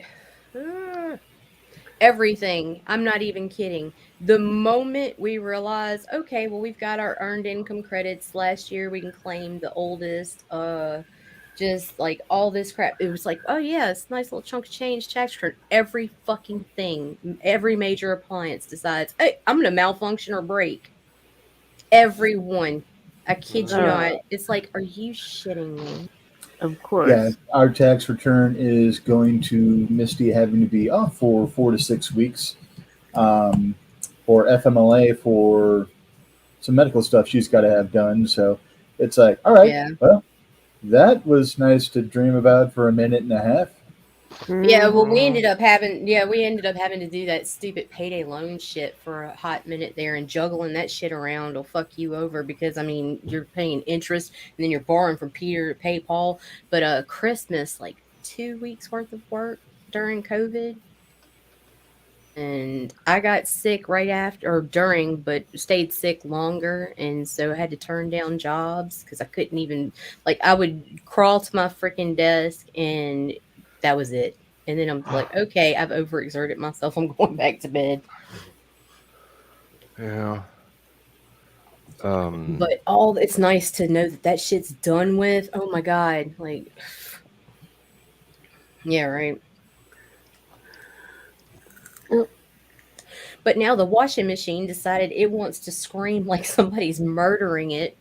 everything. I'm not even kidding. The moment we realize, okay, well, we've got our earned income credits last year, we can claim the oldest, just like all this crap. It was like, oh yeah, it's a nice little chunk of change, tax return. Every fucking thing, every major appliance decides, hey, I'm gonna malfunction or break. Everyone. I kid you not. It's like, are you shitting me? Of course. Yeah, our tax return is going to Misty having to be off for 4 to 6 weeks, or FMLA for some medical stuff she's got to have done. So it's like, all right, Yeah. well, that was nice to dream about for a minute and a half. Yeah, well, we Mhm. ended up having to do that stupid payday loan shit for a hot minute there, and juggling that shit around will fuck you over because I mean you're paying interest and then you're borrowing from Peter to pay Paul. But Christmas, like 2 weeks worth of work during COVID, and I got sick right after or during, but stayed sick longer, and so I had to turn down jobs because I couldn't even like I would crawl to my freaking desk and that was it. And then I'm like, okay, I've overexerted myself. I'm going back to bed. Yeah. But all it's nice to know that that shit's done with. Oh my god, like, yeah, right. But now the washing machine decided it wants to scream like somebody's murdering it.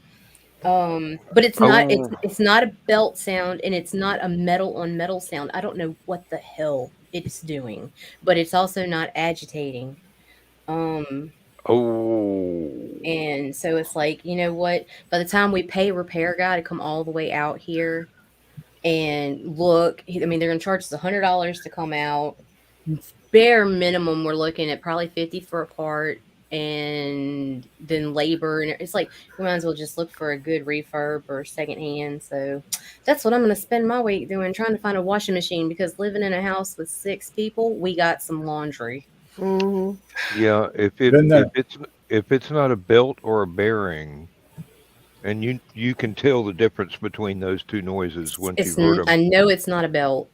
But it's not. Oh, It's not a belt sound, and it's not a metal on metal sound. I don't know what the hell it's doing, but it's also not agitating. Um, oh. and so it's like, you know what? By the time we pay a repair guy to come all the way out here and look, I mean, they're going to charge us $100 to come out. Bare minimum, we're looking at probably 50 for a part, and then labor. And it's like, we might as well just look for a good refurb or secondhand. So that's what I'm going to spend my week doing, trying to find a washing machine because living in a house with 6 people, we got some laundry. Mhm. Yeah, Been there. if it's not a belt or a bearing, and you can tell the difference between those two noises once you've heard I them. know it's not a belt.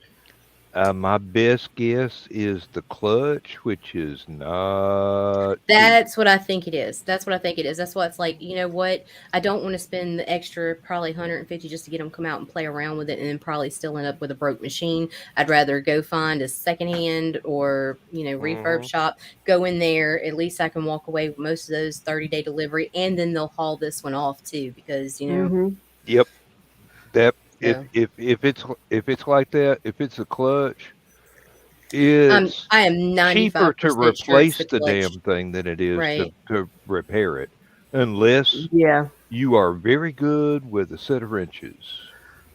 My best guess is the clutch, which is not cheap. That's what I think it is. That's what I think it is. That's why it's like, you know what? I don't want to spend the extra probably 150 just to get them come out and play around with it and then probably still end up with a broke machine. I'd rather go find a secondhand or, refurb shop, go in there. At least I can walk away with most of those 30-day delivery and then they'll haul this one off too because, Mhm. Yep. That so if it's like that, if it's a clutch, it's I am cheaper to 95% sure it's replace the the clutch. damn thing than it is Right. to repair it, unless Yeah. you are very good with a set of wrenches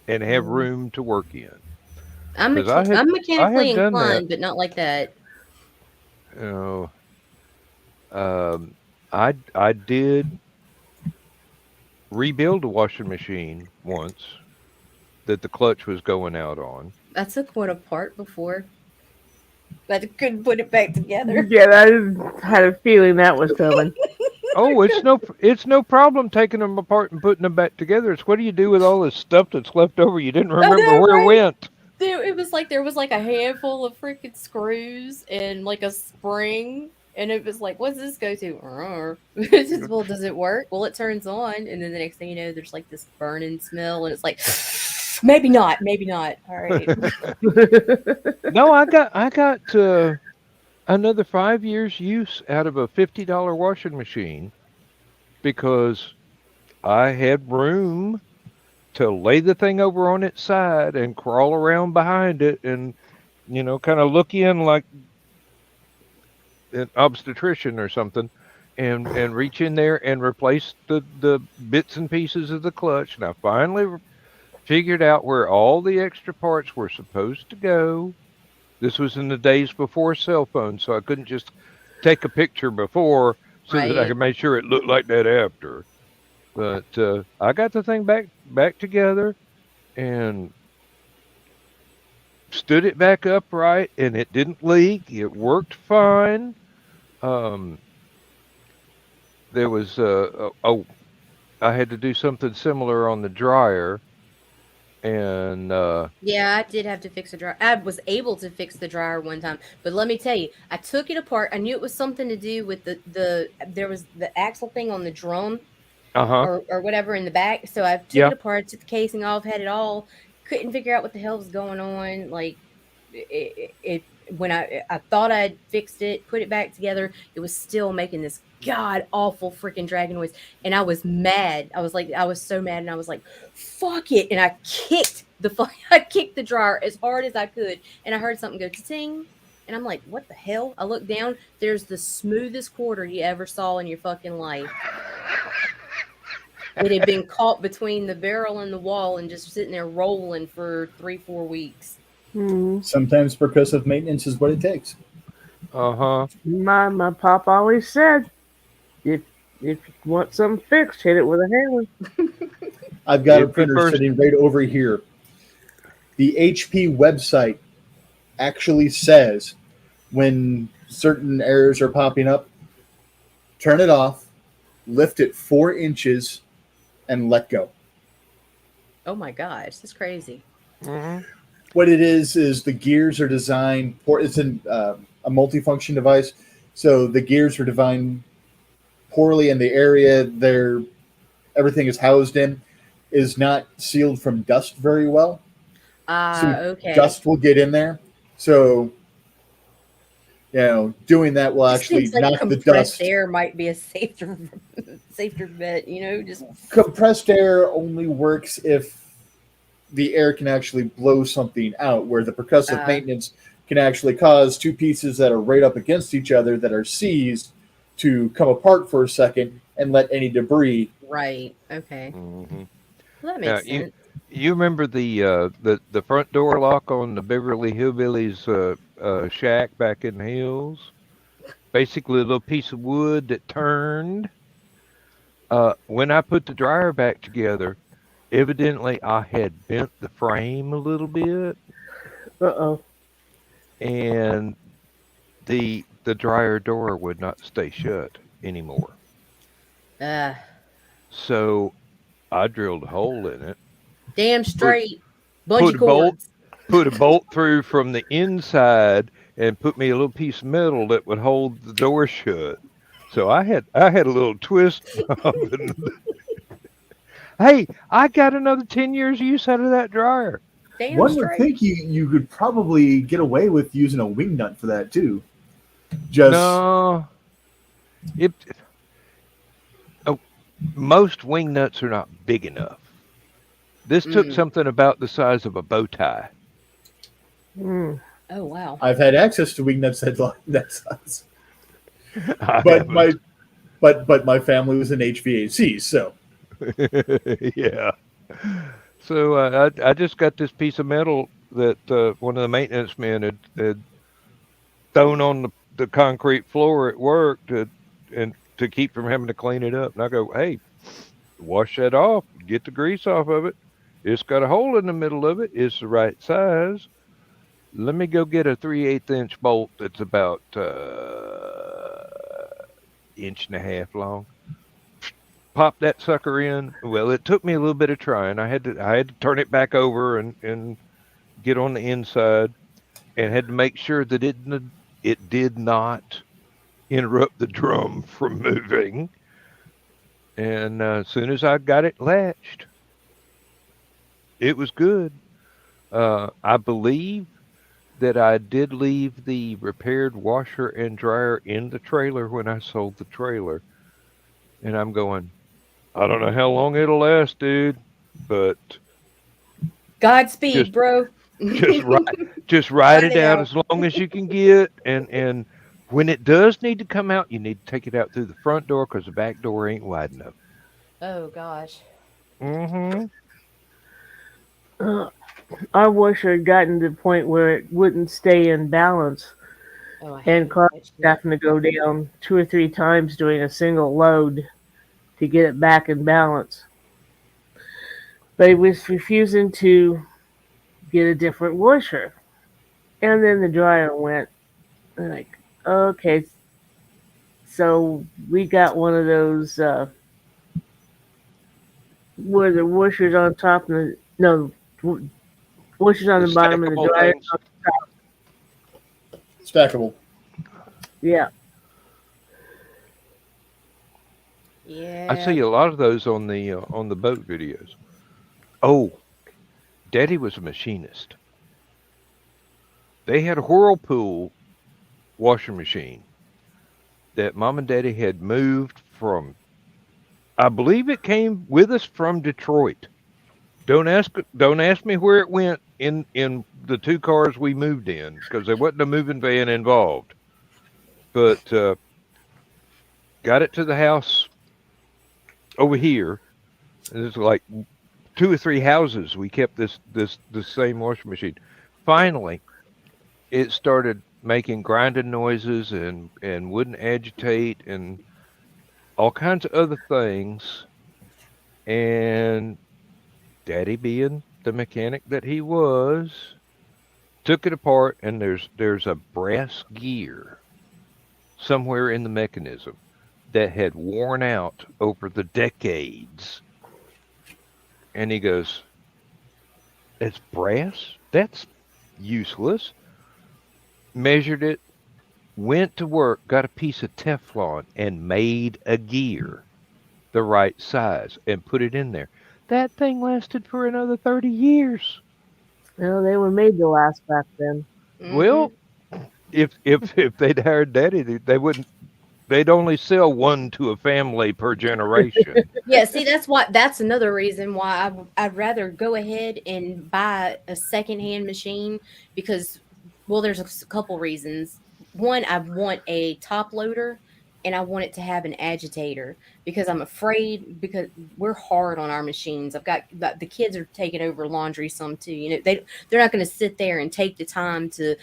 and have Mm. room to work in. I'm Because I'm I mechanically have done that. inclined, but not like that. You know, I did rebuild a washing machine once that the clutch was going out on. I took one apart before, but I couldn't put it back together. Yeah, I had a feeling that was coming. Oh, it's no problem taking them apart and putting them back together. It's what do you do with all this stuff that's left over you didn't I remember know, where it right? went? Dude, it was like there was like a handful of freaking screws and like a spring, and it was like, what's this go to? It's just, well, does it work? Well, it turns on, and then the next thing you know, there's like this burning smell, and it's like, maybe not, maybe not. All right. No, I got another 5 years use out of a $50 washing machine because I had room to lay the thing over on its side and crawl around behind it and kind of look in like an obstetrician or something and reach in there and replace the bits and pieces of the clutch. And I finally figured out where all the extra parts were supposed to go. This was in the days before cell phones, so I couldn't just take a picture before so that I Right. could make sure it looked like that after. But I got the thing back together and stood it back upright, and it didn't leak. It worked fine. Um, there was I had to do something similar on the dryer, and Yeah, I did have to fix a dryer. I was able to fix the dryer one time, but let me tell you, I took it apart. I knew it was something to do with the there was the axle thing on the drum uh-huh, or whatever in the back. So I took yeah, it apart, took the casing off, had it all. Couldn't figure out what the hell was going on. Like it when I thought I had fixed it, put it back together, it was still making this god awful freaking dragon noise, and I was mad. I was so mad, and I was like, "Fuck it!" And I kicked I kicked the dryer as hard as I could, and I heard something go ting. And I'm like, what the hell? I look down. There's the smoothest quarter you ever saw in your fucking life. It had been caught between the barrel and the wall and just sitting there rolling for 3-4 weeks. Hmm. Sometimes percussive maintenance is what it takes. uh-huh. My pop always said, if you want something fixed, hit it with a hammer. I've got a If the printer first, sitting right over here. The HP website actually says when certain errors are popping up, turn it off, lift it 4 inches, and let go. Oh my gosh, that's crazy. mhm, What it is the gears are designed for, it's a multifunction device, so the gears are designed poorly, and the area everything is housed in is not sealed from dust very well. So Okay. dust will get in there. So doing that will Just actually seems like knock the compressed dust. air might be a safer safer bet, just Compressed air only works if the air can actually blow something out, where the percussive uh maintenance can actually cause two pieces that are right up against each other that are seized to come apart for a second and let any debris. right. Okay. mhm. Well, that Now makes sense. you remember the front door lock on the Beverly Hillbillies shack back in the hills? Basically, a little piece of wood that turned. When I put the dryer back together, evidently I had bent the frame a little bit, Uh-oh. and the dryer door would not stay shut anymore. Uh So I drilled a hole in it, damn put straight. put Bungee a bolt cords. put a bolt through from the inside, and put me a little piece of metal that would hold the door shut. So I had a little twist knob, and hey, I got another 10 years use out of that dryer. Damn One would straight. think you could probably get away with using a wing nut for that too. Just No, it oh, most wing nuts are not big enough. This took Mm. something about the size of a bow tie. Hmm. Oh wow. I've had access to wing nuts that size, I but my haven't. but my family was in HVAC, so Yeah. So I just got this piece of metal that one of the maintenance men had thrown on the concrete floor at work to keep from having to clean it up. And I go, hey, wash that off, get the grease off of it. It's got a hole in the middle of it. It's the right size. Let me go get a 3/8 inch bolt that's about inch and a half long. Pop that sucker in. Well, it took me a little bit of trying. I had to turn it back over and get on the inside, and had to make sure that it did not interrupt the drum from moving. And as soon as I got it latched, it was good. I believe that I did leave the repaired washer and dryer in the trailer when I sold the trailer. And I'm going, I don't know how long it'll last, dude, but Godspeed, just bro. just ride just ride Ride it it out out. as long as you can get. And when it does need to come out, you need to take it out through the front door because the back door ain't wide enough. Oh gosh. Mm-hmm. our washer had gotten to the point where it wouldn't stay in balance, Oh, I and hate Carl that was shit. having to go down 2 or 3 times doing a single load to get it back in balance. But he was refusing to get a different washer. And then the dryer went. Like, okay, so we got one of those where the washer's on top and washer's on The the bottom and the stackable dryer's things. on top. Stackable. Yeah. Yeah. I see a lot of those on the boat videos. Oh, Daddy was a machinist. They had a Whirlpool washing machine that Mom and Daddy had moved from. I believe it came with us from Detroit. Don't ask me where it went in the 2 cars we moved in because there wasn't a moving van involved. But got it to the house over here. It's like 2 or 3 houses. We kept the same washing machine. Finally, it started making grinding noises and wouldn't agitate and all kinds of other things. And Daddy, being the mechanic that he was, took it apart and there's a brass gear somewhere in the mechanism that had worn out over the decades. And he goes, "It's brass? That's useless." Measured it, went to work, got a piece of Teflon and made a gear the right size and put it in there. That thing lasted for another 30 years. Well, they were made to last back then. Well, if they'd hired Daddy, they wouldn't. They'd only sell one to a family per generation. Yeah, see, that's another reason why I'd rather go ahead and buy a secondhand machine because, well, there's a couple reasons. One, I want a top loader and I want it to have an agitator because I'm afraid because we're hard on our machines. I've got the kids are taking over laundry some too. They're not going to sit there and take the time to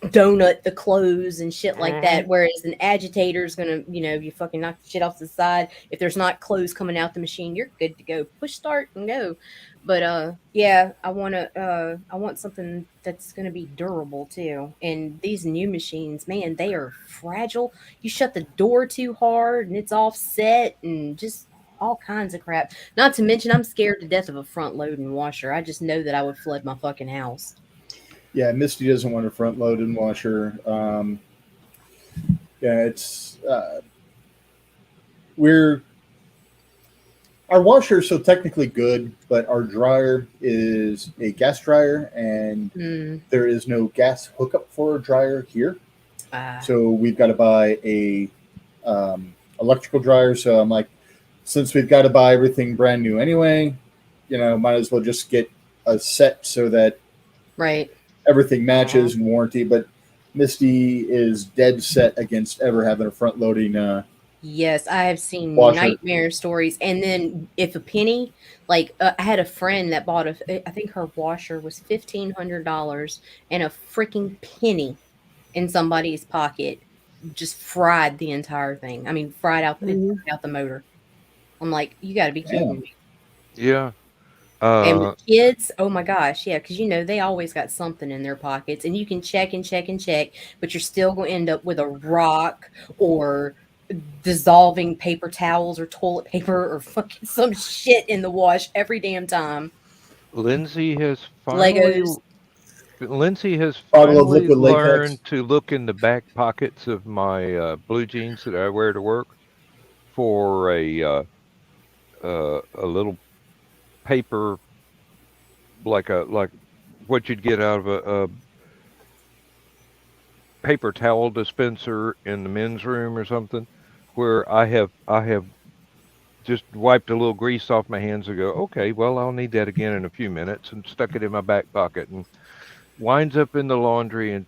donut the clothes and shit like that. Whereas an agitator is gonna, you fucking knock the shit off the side. If there's not clothes coming out the machine, you're good to go. Push start and go. But yeah, I want something that's gonna be durable too. And these new machines, man, they are fragile. You shut the door too hard and it's offset and just all kinds of crap. Not to mention, I'm scared to death of a front loading washer. I just know that I would flood my fucking house. Yeah, Misty doesn't want a front loaded washer. Yeah, it's we're our washer is so technically good, but our dryer is a gas dryer, and there is no gas hookup for a dryer here. So we've got to buy a electrical dryer. So I'm like, since we've got to buy everything brand new anyway, might as well just get a set so that Right. everything matches and warranty. But Misty is dead set against ever having a front loading Yes, I have seen washer. nightmare stories. And then if a penny, like I had a friend that bought I think her washer was $1,500 and a freaking penny in somebody's pocket just fried the entire thing. I mean, fried out the motor. I'm like, you got to be kidding me. Yeah. And with kids, oh my gosh, yeah, because they always got something in their pockets, and you can check and check and check, but you're still going to end up with a rock or dissolving paper towels or toilet paper or fucking some shit in the wash every damn time. Lindsay has Legos. Bottle of liquid learned latex. to look in the back pockets of my blue jeans that I wear to work for a little paper, like what you'd get out of a paper towel dispenser in the men's room or something, where I have just wiped a little grease off my hands and go, okay, well, I'll need that again in a few minutes, and stuck it in my back pocket, and winds up in the laundry, and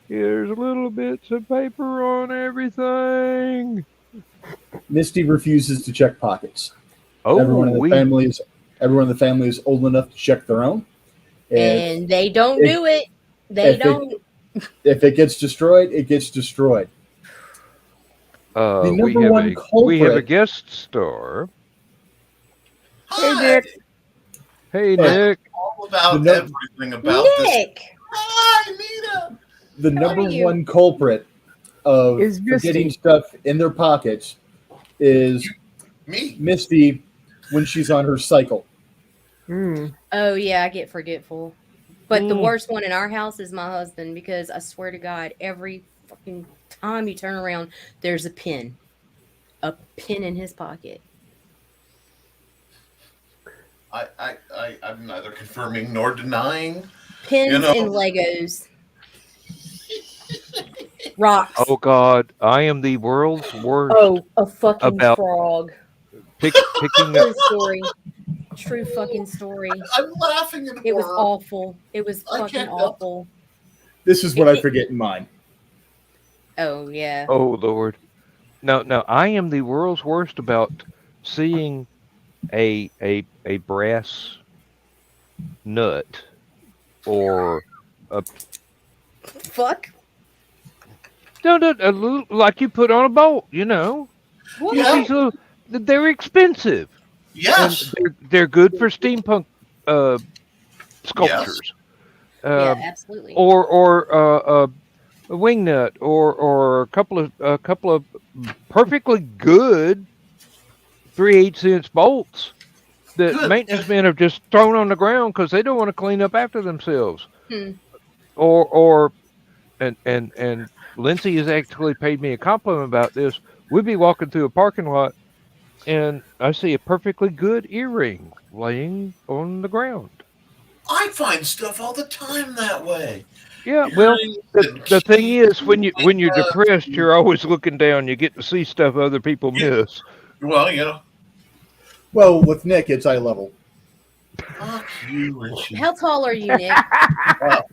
here's little bits of paper on everything. Misty refuses to check pockets. Oh, Everyone in the family is old enough to check their own. And they don't do it. They don't. If it gets destroyed, it gets destroyed. The number one we have a culprit. guest star. Hey, Nick. Hey, Nick. All about The everything about Nick. this. Hi, Nita. The How number are you? one culprit of Is getting Misty. stuff in their pockets is Me. Misty when she's on her cycle. Oh yeah, I get forgetful. But the Mm. worst one in our house is my husband because I swear to God, every fucking time you turn around, there's a pin in his pocket. I'm neither confirming nor denying. Pins You know. and Legos, rocks. Oh God, I am the world's worst Oh, a fucking about frog. picking up. True story. True fucking story. I'm laughing at It was horror. awful. It was I fucking can't help- awful. This is what I forget in mine. Oh yeah. Oh Lord. No, I am the world's worst about seeing a brass nut or Fuck. no, a little, like you put on a bolt, you know. What? Yeah. These little, they're expensive. Yes. And they're good for steampunk sculptures. Yeah, absolutely. Or a wing nut or a couple of perfectly good 3/8-inch bolts that Good. maintenance men have just thrown on the ground because they don't want to clean up after themselves. Hmm. And Lindsay has actually paid me a compliment about this. We'd be walking through a parking lot and I see a perfectly good earring laying on the ground. I find stuff all the time that way. Yeah, well, the thing is, when you're keys, depressed, you're always looking down. You get to see stuff other people miss. Well, you know. Well, with Nick, it's eye level. Fuck you, Richie. How tall are you, Nick? I'm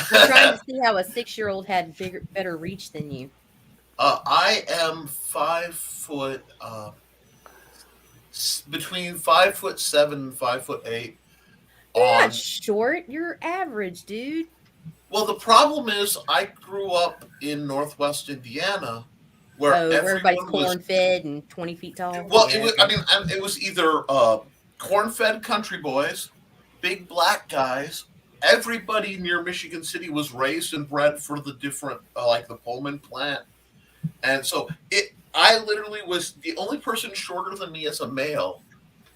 trying to see how a 6-year-old had better reach than you. I am 5 foot, between 5'7" and 5'8". You're not short. You're average, dude. Well, the problem is I grew up in Northwest Indiana, where everybody's everyone was corn-fed and 20 feet tall. Well, Yeah, it was, okay. I mean, it was either corn-fed country boys, big black guys. Everybody near Michigan City was raised and bred for the different, like the Pullman plant, and so I literally was the only person shorter than me as a male.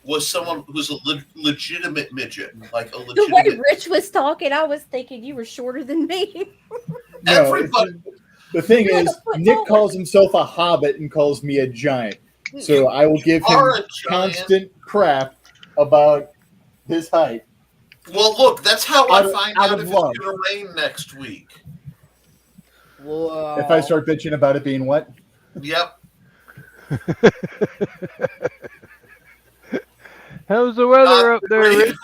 Was someone who's a legitimate midget, like a legitimate. The way Rich was talking, I was thinking you were shorter than me. No, Everybody. the thing You're like is, a foot Nick taller. calls himself a hobbit and calls me a giant. So I will give him are a giant. constant crap about his height. Well, look, that's how Out I of- find out out of if love. it's going to rain next week. Whoa. If I start bitching about it being wet, Yep. How's the weather up there, Richie?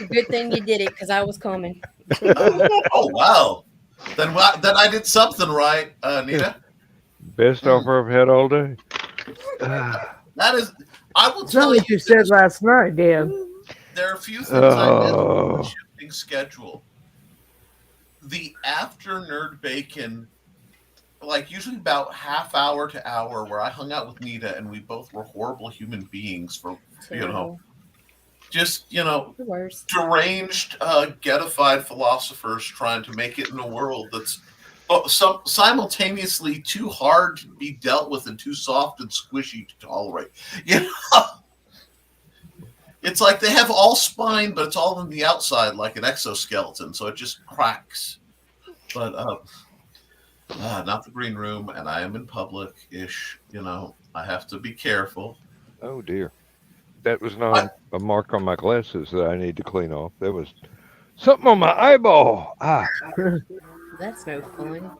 Good thing you did it because I was coming. Oh wow! Then I did something right, Nita. Best offer I've had all day. That is, I will It's not tell what you said last night, Dan. there are a few things I did Oh. with the shifting schedule. The after Nerd Bacon, like usually about half hour to hour, where I hung out with Nita and we both were horrible human beings for Terrible. just The worst. deranged, getified philosophers trying to make it in a world that's simultaneously too hard to be dealt with and too soft and squishy to tolerate. You know? It's like they have all spine, but it's all on the outside like an exoskeleton, so it just cracks. But not the green room, and I am in public-ish. You know, I have to be careful. Oh dear, that was not a mark on my glasses that I need to clean off. That was something on my eyeball. That's no fun.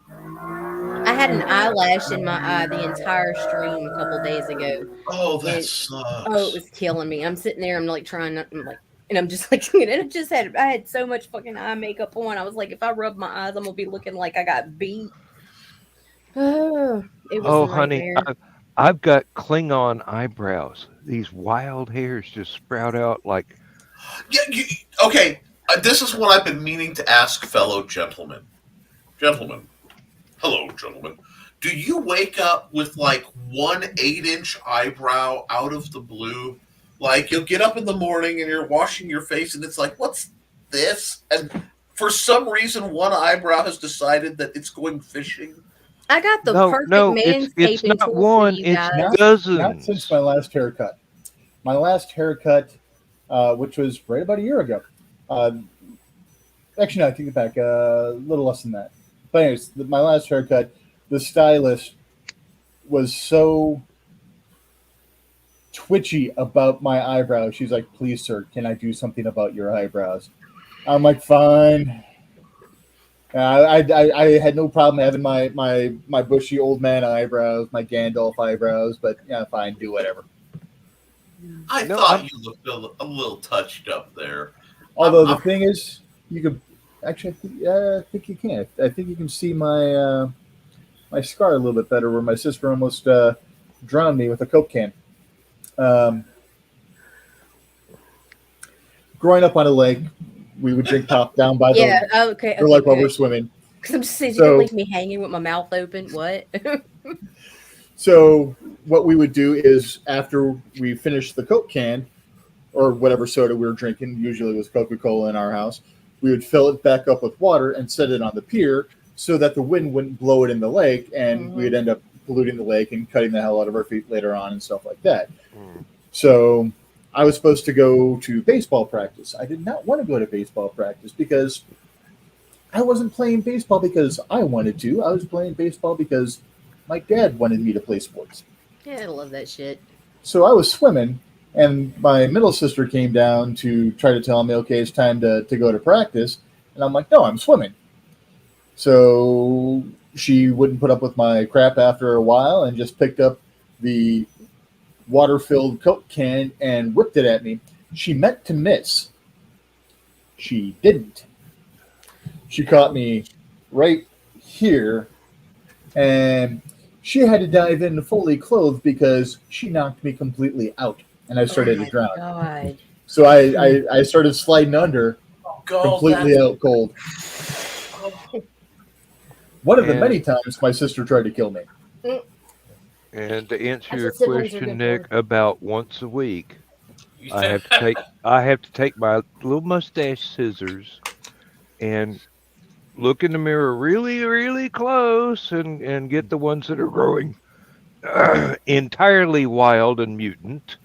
I had an eyelash in my eye the entire stream a couple days ago. Oh, that It- sucks. Oh, it was killing me. I'm sitting there, I'm like trying not, I'm like, and I'm just like, and I had so much fucking eye makeup on. I was like, if I rub my eyes, I'm gonna be looking like I got beat. Oh, it was Oh, a honey, nightmare. I've got Klingon eyebrows. These wild hairs just sprout out like Yeah, okay. This is what I've been meaning to ask fellow gentlemen. Gentlemen, hello, gentlemen. Do you wake up with like 1 8-inch eyebrow out of the blue? Like you'll get up in the morning and you're washing your face and it's like, what's this? And for some reason, one eyebrow has decided that it's going fishing. I got the No, perfect no, it's manscaping not tool one, for you it's guys. Not since dozens. my last haircut. My last haircut, which was right about a year ago. Actually, no, I take it back. A little less than that. But anyways, my last haircut, the stylist was so twitchy about my eyebrows. She's like, "Please, sir, can I do something about your eyebrows?" I'm like, "Fine." I had no problem having my bushy old man eyebrows, my Gandalf eyebrows, but yeah, fine, do whatever. I No, thought I'm- you looked a little touched up there. Although the I'm- thing is, you could actually, I think you can. I think you can see my my scar a little bit better, where my sister almost drowned me with a Coke can. Um, growing up on a lake, we would drink pop down by Yeah. the Okay. or like while good. we're swimming. Because I'm just saying, you So- can leave me hanging with my mouth open. What? So what we would do is after we finished the Coke can or whatever soda we were drinking, usually it was Coca-Cola in our house, we would fill it back up with water and set it on the pier so that the wind wouldn't blow it in the lake and we'd end up polluting the lake and cutting the hell out of our feet later on and stuff like that. So I was supposed to go to baseball practice. I did not want to go to baseball practice because I wasn't playing baseball because I wanted to. I was playing baseball because my dad wanted me to play sports. Yeah, I love that shit. So I was swimming, and my middle sister came down to try to tell me, okay, it's time to go to practice. And I'm like, no, I'm swimming. So she wouldn't put up with my crap after a while and just picked up the water-filled Coke can and whipped it at me. She meant to miss. She didn't. She caught me right here, and she had to dive in fully clothed because she knocked me completely out, and I started to drown. God. So I started sliding under, God, completely that's- out cold. One of the And- many times my sister tried to kill me. And to answer That's your what siblings are question, good Nick, for. about once a week, You I think- have to take my little mustache scissors and look in the mirror really, really close and get the ones that are growing entirely wild and mutant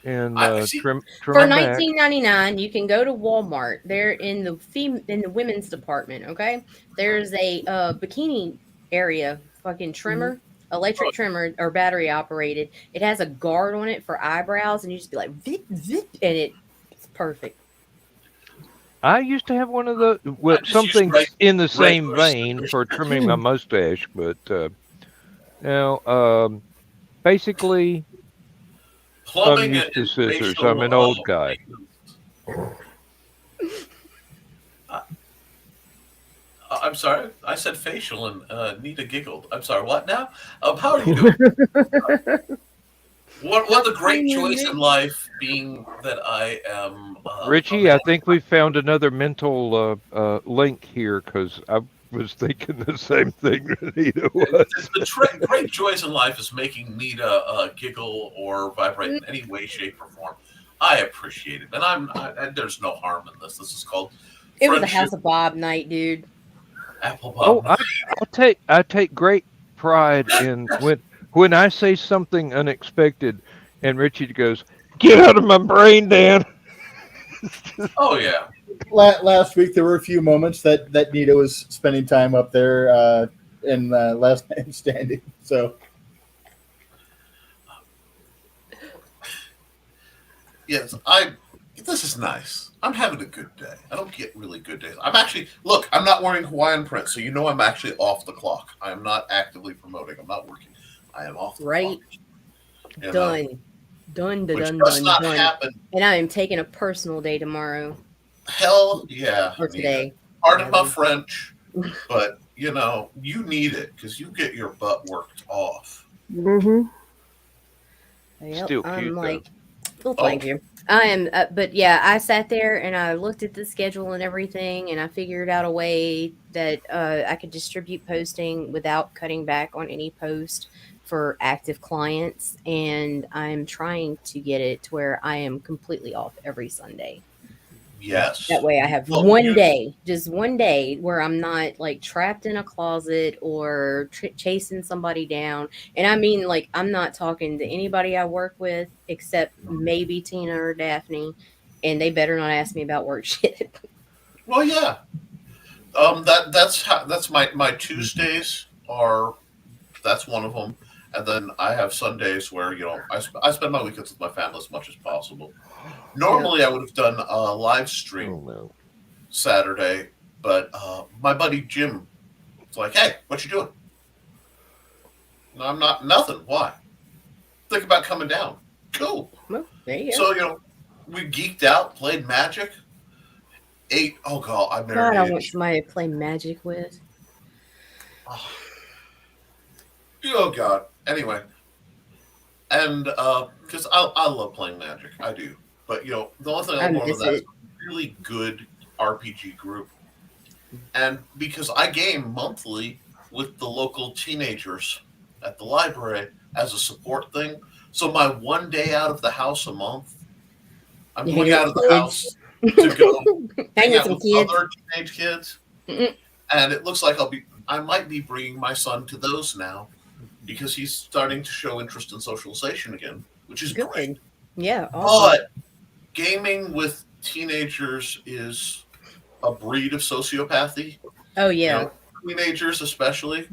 and I see. trim For them back. $19.99, you can go to Walmart. They're in the women's department. Okay, there's a bikini area, fucking trimmer, electric trimmer or battery operated. It has a guard on it for eyebrows, and you just be like zip zip, and it's perfect. I used to have one of the well, I just use something in the same regular vein scissors. for trimming my mustache, but now basically I'm Plumbing used to and scissors. facial, I'm an old guy. I'm sorry, I said facial and Nita giggled. I'm sorry, what now? How are you doing? What a great choice in life, being that I am. Richie, I think we found another mental link here because I was thinking the same thing that Anita was. The great choice in life is making Nita giggle or vibrate in any way, shape, or form. I appreciate it, and there's no harm in this. This is called It was a friendship. House of Bob night, dude. Apple Oh, Bob. I take great pride in when I say something unexpected, and Richie goes, "Get out of my brain, Dan." Oh yeah. Last week there were a few moments that Nita was spending time up there in Last Man Standing. So Yes, this is nice. I'm having a good day. I don't get really good days. I'm not wearing Hawaiian print, so you know I'm actually off the clock. I am not actively promoting. I'm not working. I am off the Right. clock. You know, Done, which done, does done, not done. happen. And I am taking a personal day tomorrow Hell yeah. or Nita. today. Pardon my French, but you need it because you get your butt worked off. Mm-hmm. Yep, Still I'm cute, though. like, well, Oh. thank you. I am, but yeah, I sat there and I looked at the schedule and everything, and I figured out a way that I could distribute posting without cutting back on any post for active clients. And I'm trying to get it to where I am completely off every Sunday. That Yes. way I have Well, one day, just one day where I'm not like trapped in a closet or chasing somebody down. And I mean, like, I'm not talking to anybody I work with except maybe Tina or Daphne, and they better not ask me about work shit. well, yeah. That's my Tuesdays are that's one of them, and then I have Sundays where I spend my weekends with my family as much as possible. Normally, I would have done a live stream Oh no. Saturday, but my buddy Jim was like, "Hey, what you doing?" No, I'm not nothing. Why? Think about coming down. Cool. Well, there you go. So we geeked out, played Magic. Oh god, I've never. God, I made want it. somebody to play Magic with. Oh god. Anyway, and because I love playing Magic, I do. But the only thing I I love more miss than that is it. a really good RPG group, and because I game monthly with the local teenagers at the library as a support thing, so my one day out of the house a month, I'm You going hang out out of with the kids. house to go Hang hang with out some with kids. other teenage kids, Mm-mm. and it looks like I might be bringing my son to those now because he's starting to show interest in socialization again, which is great. Good. Yeah, awesome. But gaming with teenagers is a breed of sociopathy. Oh You yeah. know, teenagers especially,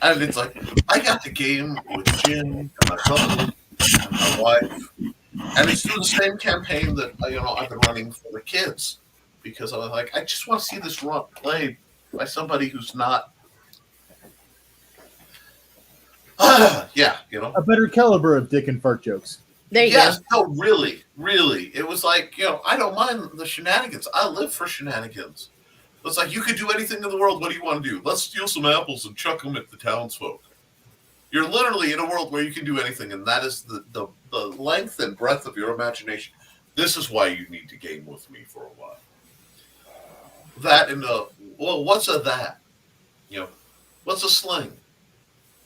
and it's like I got to game with Jim and my brother and my wife, and it's through the same campaign that I've been running for the kids because I was like, I just want to see this run played by somebody who's not. Yeah, A better caliber of dick and fart jokes. There you yes, go. no, really, really. It was like, I don't mind the shenanigans. I live for shenanigans. It's like, you could do anything in the world. What do you want to do? Let's steal some apples and chuck them at the townsfolk. You're literally in a world where you can do anything, and that is the length and breadth of your imagination. This is why you need to game with me for a while. That and what's a that? What's a sling?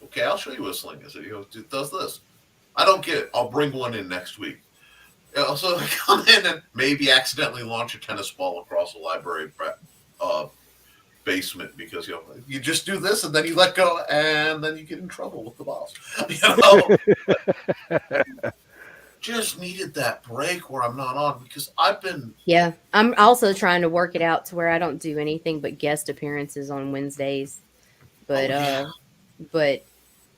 Okay, I'll show you what a sling is. It does this. I don't get it. I'll bring one in next week. So I come in and maybe accidentally launch a tennis ball across a library basement because you just do this and then you let go and then you get in trouble with the boss. Just needed that break where I'm not on because I've been. Yeah, I'm also trying to work it out to where I don't do anything but guest appearances on Wednesdays. But but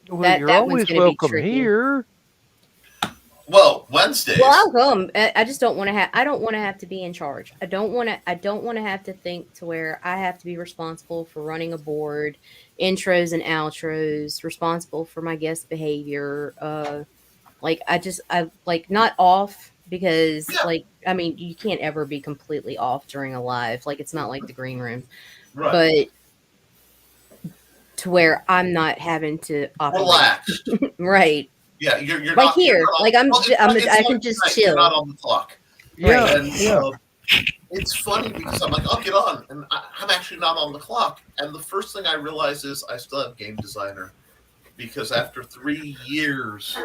Well, that you're that one's always gonna be welcome tricky. here. Well, Wednesdays. Well, I'll come. I just don't want to have. I don't want to have to be in charge. I don't want to. I don't want to have to think to where I have to be responsible for running a board, intros and outros, responsible for my guest behavior. I like not off because Yeah. like I mean you can't ever be completely off during a live. Like it's not like the green room, Right. but to where I'm not having to operate. Relaxed. Right. Yeah, you're Like not here, you're not on- like I'm well, it's j- I'm- like- it's I like can just tonight, chill. You're not on the clock. Yeah, And yeah. it's funny because I'm like, I'll get on, and I'm actually not on the clock. And the first thing I realize is I still have game designer because after 3 years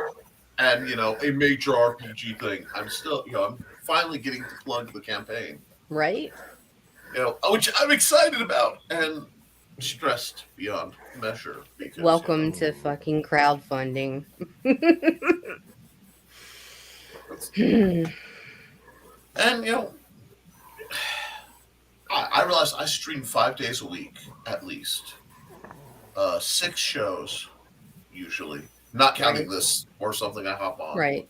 and a major RPG thing, I'm still I'm finally getting to plug the campaign. Right. Which I'm excited about and stressed beyond measure. Because Welcome to fucking crowdfunding. And I realized I stream 5 days a week at least, 6 shows usually, not counting Right. this or something I hop on. Right.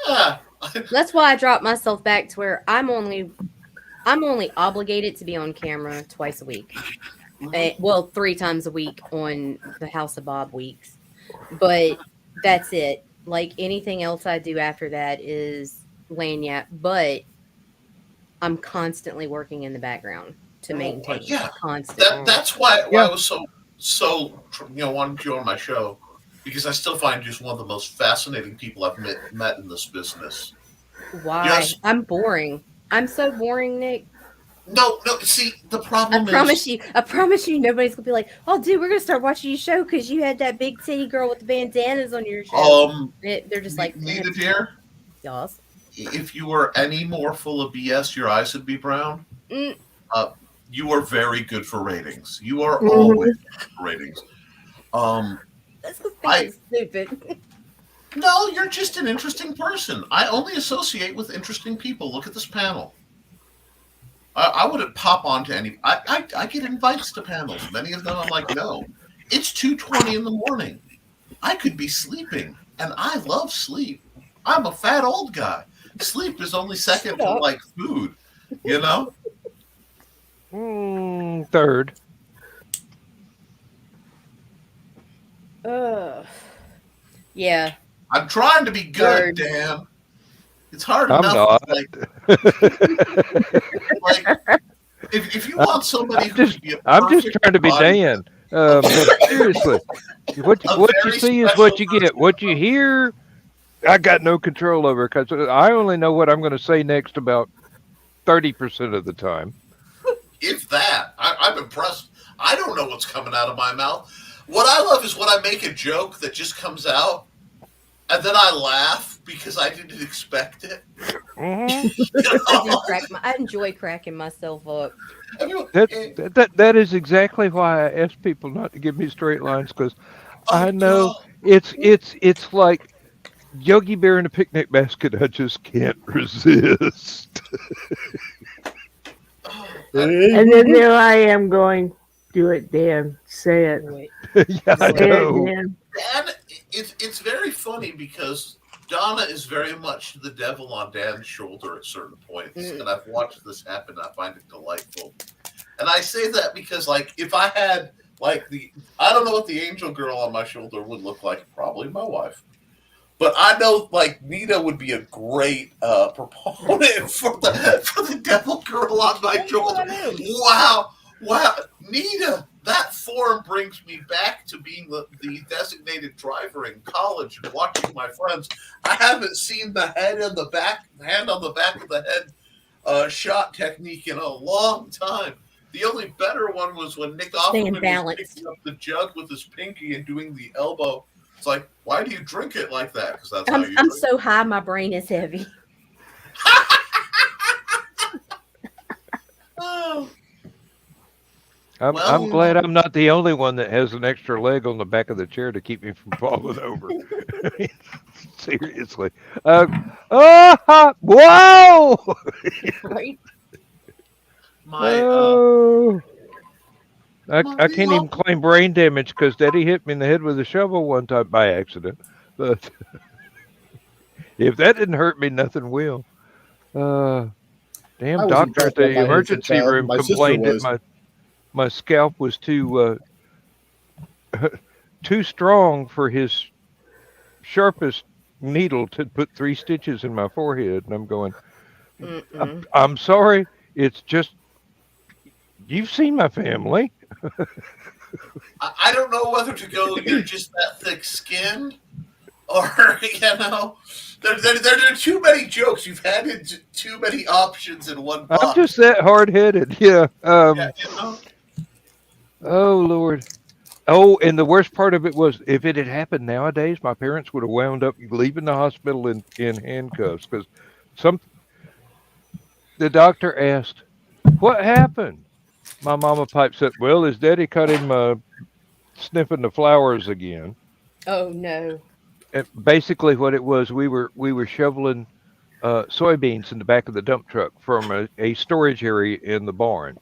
Ah, That's why I dropped myself back to where I'm only obligated to be on camera twice a week. Well, 3 times a week on the House of Bob weeks. But that's it. Like anything else I do after that is lanyard. But I'm constantly working in the background to maintain. yeah. Constant. that's why Yeah. I was so wanting you on my show because I still find you just one of the most fascinating people I've met in this business. Why? Yes. I'm boring. I'm so boring, Nick. No. See, the problem I is, promise you, nobody's gonna be like, "Oh, dude, we're gonna start watching your show because you had that big titty girl with the bandanas on your show." They're just like, Nita dear, "Y'all." if you were any more full of BS, your eyes would be brown. Mm. You are very good for ratings. You are Mhm. always good for ratings. That's because stupid. No, you're just an interesting person. I only associate with interesting people. Look at this panel. I wouldn't pop onto any. I get invites to panels. Many of them I'm like, no. It's 2:20 in the morning. I could be sleeping, and I love sleep. I'm a fat old guy. Sleep is only second to like food, you know? Third. Yeah. I'm trying to be good, Third. Dan. It's hard I'm enough. not. Like if you want somebody who could be a I'm just perfect trying to be body- Dan. Seriously, what A you very see is what you special get. What you hear, I got no control over because I only know what I'm going to say next about 30% of the time. If that, I'm impressed. I don't know what's coming out of my mouth. What I love is when I make a joke that just comes out, and then I laugh because I didn't expect it. Mm-hmm. I enjoy cracking myself up. That is exactly why I ask people not to give me straight lines because I know God. it's like Yogi Bear in a picnic basket. I just can't resist. And then there I am going, do it, Dan. Say it. Yeah, I Say know. it, Dan. And it's very funny because Donna is very much the devil on Dan's shoulder at certain points, and I've watched this happen. I find it delightful, and I say that because, like, if I had like I don't know what the angel girl on my shoulder would look like. Probably my wife, but I know like Nita would be a great proponent for the devil girl on my shoulder. Wow, Nita. That form brings me back to being the designated driver in college and watching my friends. I haven't seen the hand on the back of the head shot technique in a long time. The only better one was when Nick Offerman was picking up the jug with his pinky and doing the elbow. It's like, why do you drink it like that? Because that's how you I'm drink. so high, my brain is heavy. Oh. I'm glad I'm not the only one that has an extra leg on the back of the chair to keep me from falling over. Seriously. Whoa! Right? I can't even claim brain damage because Daddy hit me in the head with a shovel one time by accident. But if that didn't hurt me, nothing will. Damn doctor at the emergency room complained that my scalp was too strong for his sharpest needle to put 3 stitches in my forehead, and I'm going, I'm sorry, it's just you've seen my family. I don't know whether to go, you're just that thick-skinned, or, there are too many jokes. You've had too many options in one box. I'm just that hard-headed, yeah. Oh, Lord. Oh, and the worst part of it was, if it had happened nowadays, my parents would have wound up leaving the hospital in handcuffs because the doctor asked, what happened? My mama pipes up, well, his daddy caught him sniffing the flowers again. Oh, no. And basically what it was, we were shoveling soybeans in the back of the dump truck from a storage area in the barn.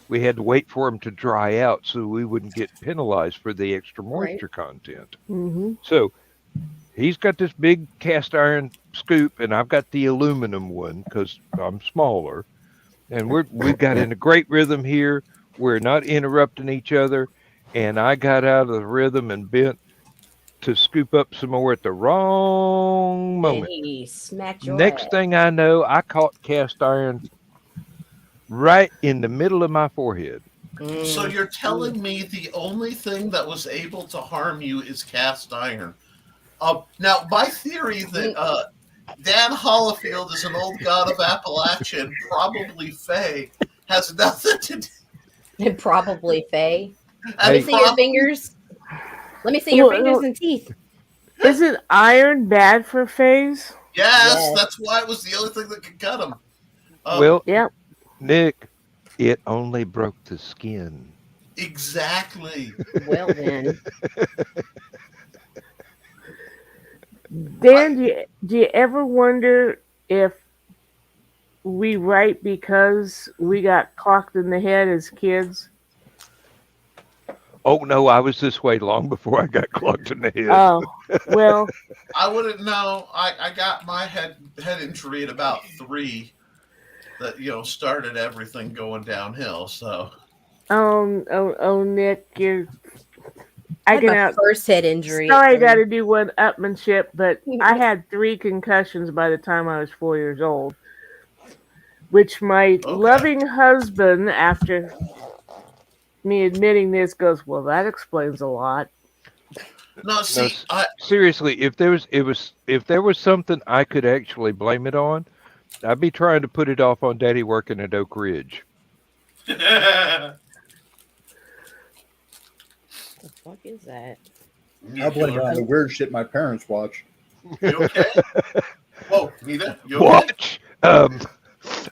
We had to wait for them to dry out so we wouldn't get penalized for the extra moisture content. Mm-hmm. So he's got this big cast iron scoop, and I've got the aluminum one because I'm smaller. And we've got in a great rhythm here. We're not interrupting each other. And I got out of the rhythm and bent to scoop up some more at the wrong moment. And he smacked your Next ass. thing I know, I caught cast iron right in the middle of my forehead. So you're telling me the only thing that was able to harm you is cast iron? Now, my theory that Dan Hollifield is an old god of Appalachia and probably Fey has nothing to do. And probably Faye. Let And me see your fingers. Let me see your fingers and teeth. Isn't iron bad for phase? Yes, that's why it was the only thing that could cut him. Well, Yep. Nick, it only broke the skin. Exactly. Well then. Dan, do you ever wonder if we write because we got clocked in the head as kids? Oh no, I was this way long before I got clogged in the head. Oh, well, I wouldn't know. I got my head injury at about 3 that started everything going downhill. So Nick, I had my first head injury. Sorry, I got to do one upmanship, but I had 3 concussions by the time I was 4 years old, which my loving husband, after me admitting this, goes, "Well, that explains a lot." No, see, seriously, if there was something I could actually blame it on, I'd be trying to put it off on Daddy working at Oak Ridge. The fuck is that? I blame it on the weird shit my parents watch. You okay? Whoa, Nita, you okay? Watch.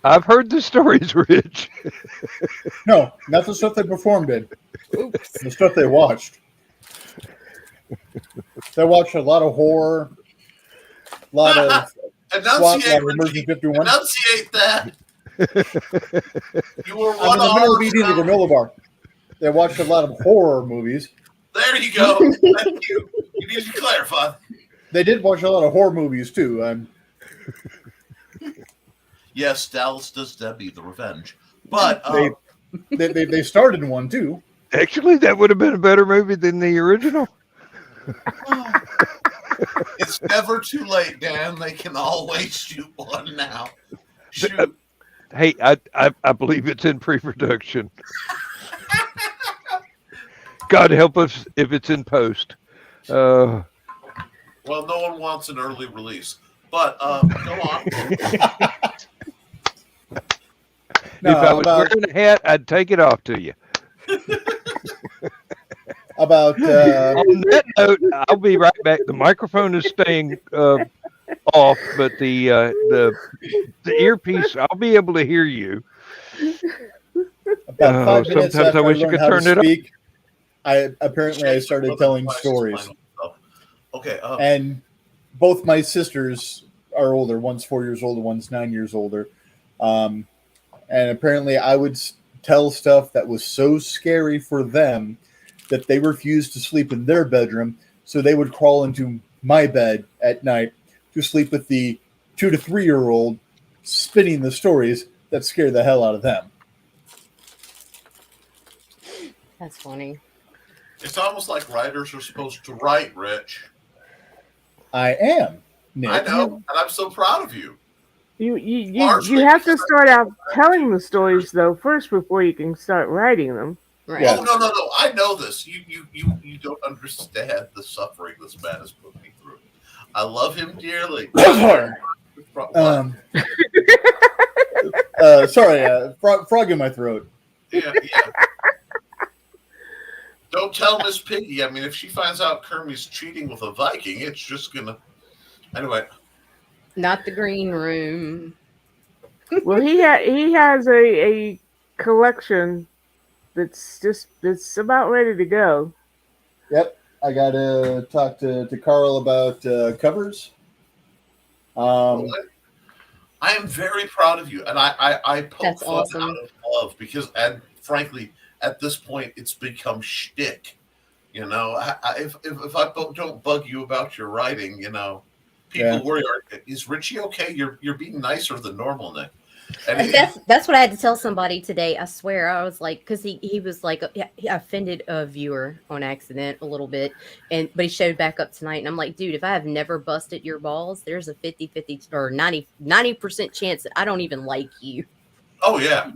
I've heard the stories, Rich. No, not the stuff they performed in. The stuff they watched. They watched a lot of horror, a lot of Enunciate, Emergency 51. Enunciate that. You were I'm in the middle of eating the granola bar. They watched a lot of horror movies. There you go. Thank you. You need to clarify. They did watch a lot of horror movies too. Yes, Dallas does Debbie the Revenge, but they started in one too. Actually, that would have been a better movie than the original. It's never too late, Dan. They can always shoot one now. Shoot. Hey, I believe it's in pre-production. God help us if it's in post. Well, no one wants an early release, but go on. If I was wearing a hat, I'd take it off to you. About on that note, I'll be right back. The microphone is staying off, but the earpiece, I'll be able to hear you. About 5 minutes sometimes after I wish you learned could how turn to it speak, I started telling stories. Okay. And both my sisters are older. One's 4 years older, one's 9 years older. And apparently I would tell stuff that was so scary for them that they refused to sleep in their bedroom. So they would crawl into my bed at night to sleep with the 2 to 3 year old spinning the stories that scare the hell out of them. That's funny. It's almost like writers are supposed to write, Rich. I am, Nick. I know, and I'm so proud of you. You have to start out telling the stories though first before you can start writing them. Right. Oh no! I know this. You don't understand the suffering this man has put me through. I love him dearly. Sorry, frog in my throat. Yeah. Don't tell Miss Piggy. I mean, if she finds out Kermie's cheating with a Viking, it's just gonna. Anyway. Not the green room. Well, he has a collection that's about ready to go. Yep, I got to talk to Carl about covers. I am very proud of you, and I poke fun awesome. out of love because, and frankly, at this point, it's become shtick. You know, if I don't bug you about your writing, people worry. Is Richie okay? You're being nicer than normal, Nick. And that's what I had to tell somebody today. I swear, I was like, because he was like, he offended a viewer on accident a little bit, but he showed back up tonight, and I'm like, dude, if I have never busted your balls, there's a 50-50 or 90% chance that I don't even like you. Oh yeah.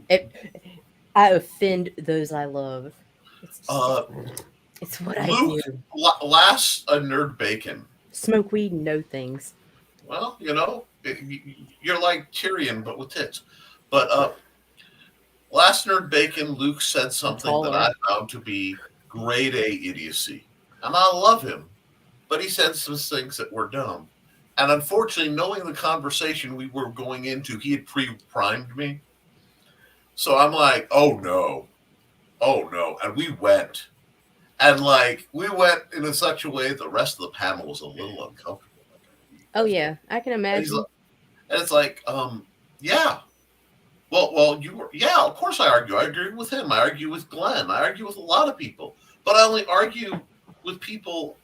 I offend those I love. It's just, it's what I Luke, do. last Nerd Bacon. Smoke weed and know things. Well, you're like Tyrion, but with tits. But last Nerd Bacon, Luke said something that I found to be grade A idiocy. And I love him, but he said some things that were dumb. And unfortunately, knowing the conversation we were going into, he had pre-primed me. So I'm like, oh no. And we went. And we went in such a way the rest of the panel was a little uncomfortable. Oh yeah, I can imagine. And it's like, yeah. Well, yeah, of course I argue. I agree with him. I argue with Glenn. I argue with a lot of people. But I only argue with people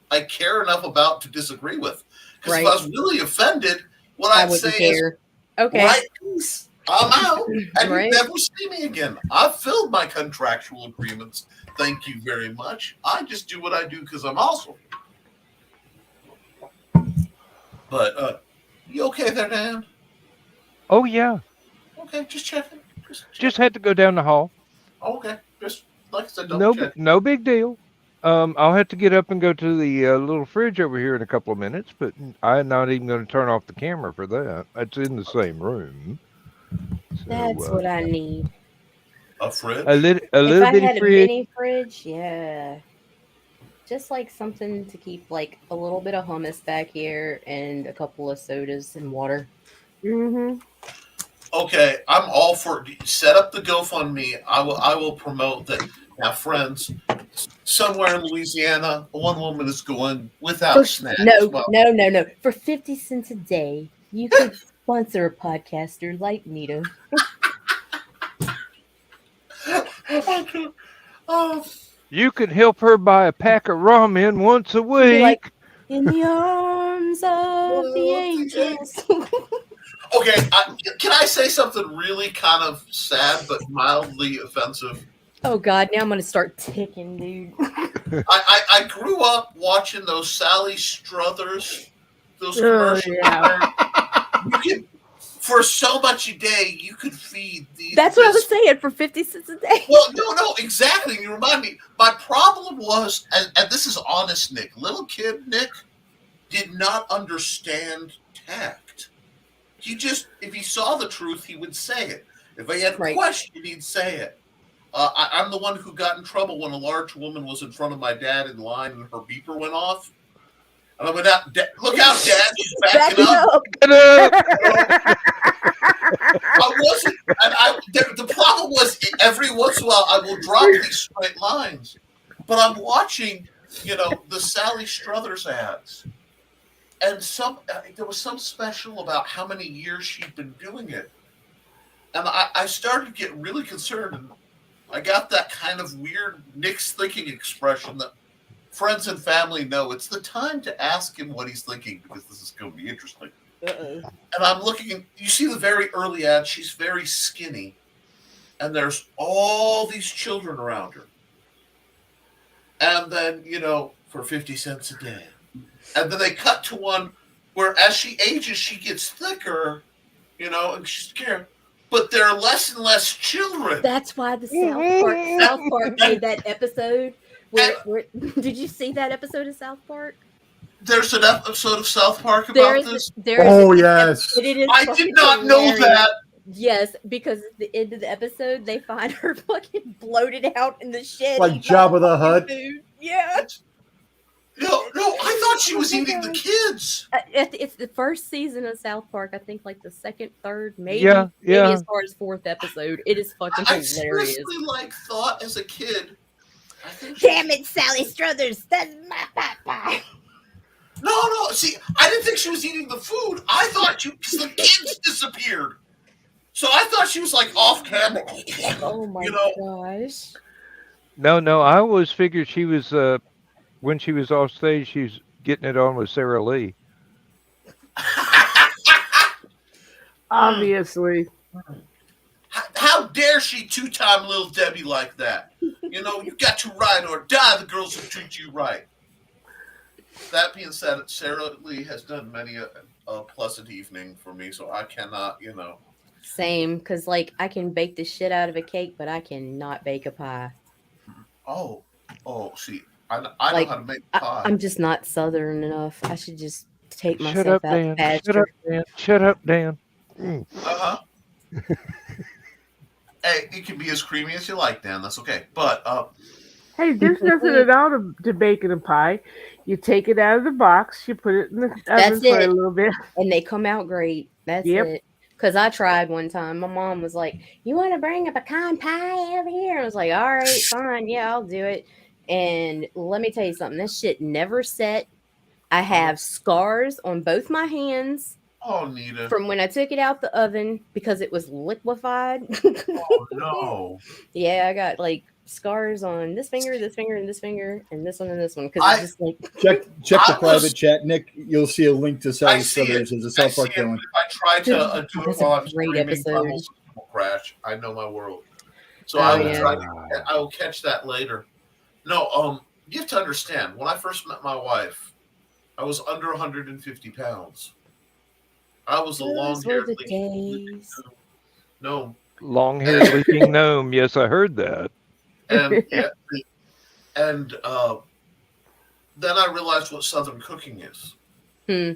I care enough about to disagree with. Because if I was really offended, what I'd say is, okay, right, peace. I'm out, and Right. you never see me again. I've filled my contractual agreements. Thank you very much. I just do what I do because I'm awesome. But you okay there, Dan? Oh yeah, Okay, just checking. just had to go down the hall. Okay, just like I said, double check. No big deal. I'll have to get up and go to the little fridge over here in a couple of minutes, but I'm not even going to turn off the camera for that. It's in the same room. So, that's what I need. A fridge? A little If I bitty had a fridge. mini fridge, yeah, just like something to keep like a little bit of hummus back here and a couple of sodas and water. Mm-hmm. Okay, I'm all for set up the GoFundMe. I will promote that. Now, friends, somewhere in Louisiana, one woman is going without snacks. No. For 50 cents a day, you could sponsor a podcaster like Nita. Oh, You can help her buy a pack of ramen once a week. Like, in the arms of the angels. okay, can I say something really kind of sad but mildly offensive? Oh God! Now I'm gonna start ticking, dude. I grew up watching those Sally Struthers, those Oh, commercials. yeah. You could, for so much a day, you could feed these. That's what I was saying. For 50 cents a day. Well, no, exactly. You remind me. My problem was, and this is honest, Nick. Little kid Nick did not understand tact. He just, if he saw the truth, he would say it. If he had a question, he'd say it. I'm the one who got in trouble when a large woman was in front of my dad in line and her beeper went off. And I went out, look out, Dad, she's backing up. I wasn't, and the problem was every once in a while I will drop these straight lines. But I'm watching, the Sally Struthers ads. And there was some special about how many years she'd been doing it. And I started to get really concerned. And I got that kind of weird Nick's thinking expression that friends and family know. It's the time to ask him what he's thinking because this is going to be interesting. And I'm looking, you see the very early ad, she's very skinny. And there's all these children around her. And then, for 50 cents a day. And then they cut to one where as she ages, she gets thicker, and she's scared. But there are less and less children. That's why the South Park made that episode. Where did you see that episode of South Park? There's an episode of South Park about this? Yes. I did not know that. Yes, because at the end of the episode, they find her fucking bloated out in the shed. Like Jabba the Hutt. Yeah. No, I thought she was eating the kids. It's the first season of South Park. I think like the second, third, maybe as far as fourth episode. It is fucking hilarious. I seriously thought as a kid. Damn it, Sally Struthers! That's my pie. No. See, I didn't think she was eating the food. I thought because the kids disappeared. So I thought she was off camera. Oh my gosh. No. I always figured she was when she was off stage, she was getting it on with Sarah Lee. Obviously. How dare she two-time Little Debbie like that? You got to ride or die, the girls who treat you right. That being said, Sarah Lee has done many a pleasant evening for me, so I cannot, Same, because like I can bake the shit out of a cake, but I cannot bake a pie. Oh, see, I know Like how to make pie. I'm just not southern enough. I should just take Shut myself up, out Dan. to Shut up, pasture. Dan. Shut up, Dan. Mm. Uh-huh. Hey, it can be as creamy as you like, Dan. That's okay. But Hey, there's nothing at all to bake in a pie. You take it out of the box, you put it in the oven That's for a it. little bit. And they come out great. That's Yep. it. Because I tried one time. My mom was like, "You want to bring a pecan pie over here?" I was like, "All right, fine. Yeah, I'll do it." And let me tell you something. This shit never set. I have scars on both my hands oh, Nita. from when I took it out the oven because it was liquefied. Oh no. Yeah, I got like scars on this finger, this finger, and this finger, and this one and this one. Because I- it's just like Check I the private was- chat, Nick. You'll see a link to I Sally see Struthers as a I South see Park it, villain. but if I try to do it That's while a I'm great screaming, my episode. whole system will crash. I know my world. So Oh, I will yeah. try to, I will catch that later. No, you have to understand, when I first met my wife, I was under 150 pounds. I was a Those were long-haired the leaking days. gnome. Long-haired leaking gnome. Yes, I heard that. And and then I realized what Southern cooking is. Hmm.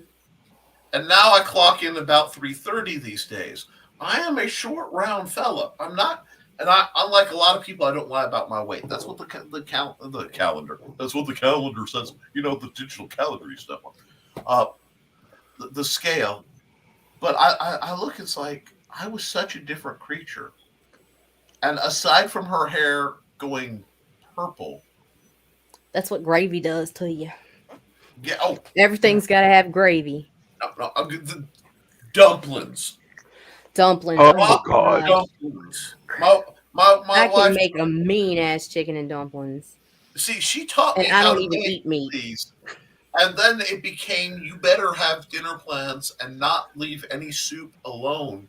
And now I clock in about 3:30 these days. I am a short, round fella. I'm not, and I, unlike a lot of people, I don't lie about my weight. That's what the calendar. That's what the calendar says. You know, the digital calendar stuff. The scale. But I look. It's like I was such a different creature. And aside from her hair going purple, That's what gravy does to you. yeah. Oh, Everything's got to have gravy. no, the dumplings. Dumplings. Oh, Oh, God. Dumplings. My I can wife. make a mean ass chicken and dumplings. See, she taught me And I how don't to even make eat meat. these. And then it became, you better have dinner plans and not leave any soup alone.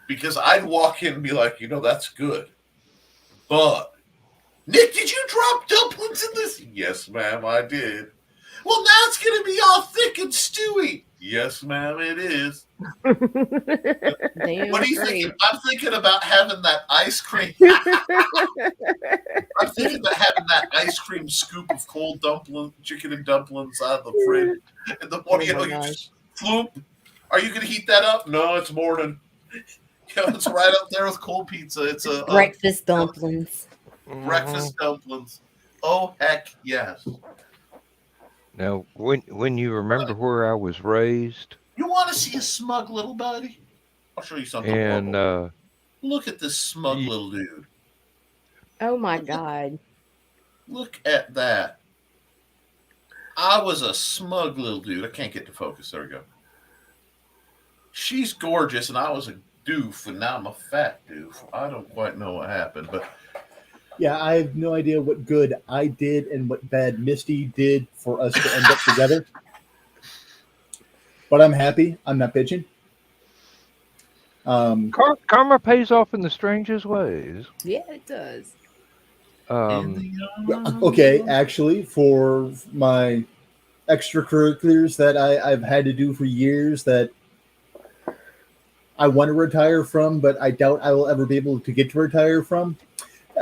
Because I'd walk in and be like, that's good. But, Nick, did you drop dumplings in this? Yes, ma'am, I did. Well, now it's going to be all thick and stewy. Yes, ma'am, it is. Damn What are you straight. thinking? I'm thinking about having that ice cream. I'm thinking about having that ice cream scoop of cold chicken and dumplings out of the fridge in the morning. Oh my You gosh. just floop. Are you going to heat that up? No, it's morning. It's right up there with cold pizza. It's a Breakfast dumplings. breakfast dumplings. Oh, heck yes. Now, when you remember where I was raised, You want to see a smug little buddy? I'll show you something. and horrible. Look at this smug Ye- little dude. Oh my god. Look at that. I was a smug little dude. I can't get to focus. There we go. She's gorgeous, and I was a doof, and now I'm a fat doof. I don't quite know what happened, but Yeah, I have no idea what good I did and what bad Misty did for us to end up together. But I'm happy. I'm not bitching. karma pays off in the strangest ways. Yeah, it does. Okay, actually, for my extracurriculars that I've had to do for years that I want to retire from, but I doubt I will ever be able to get to retire from.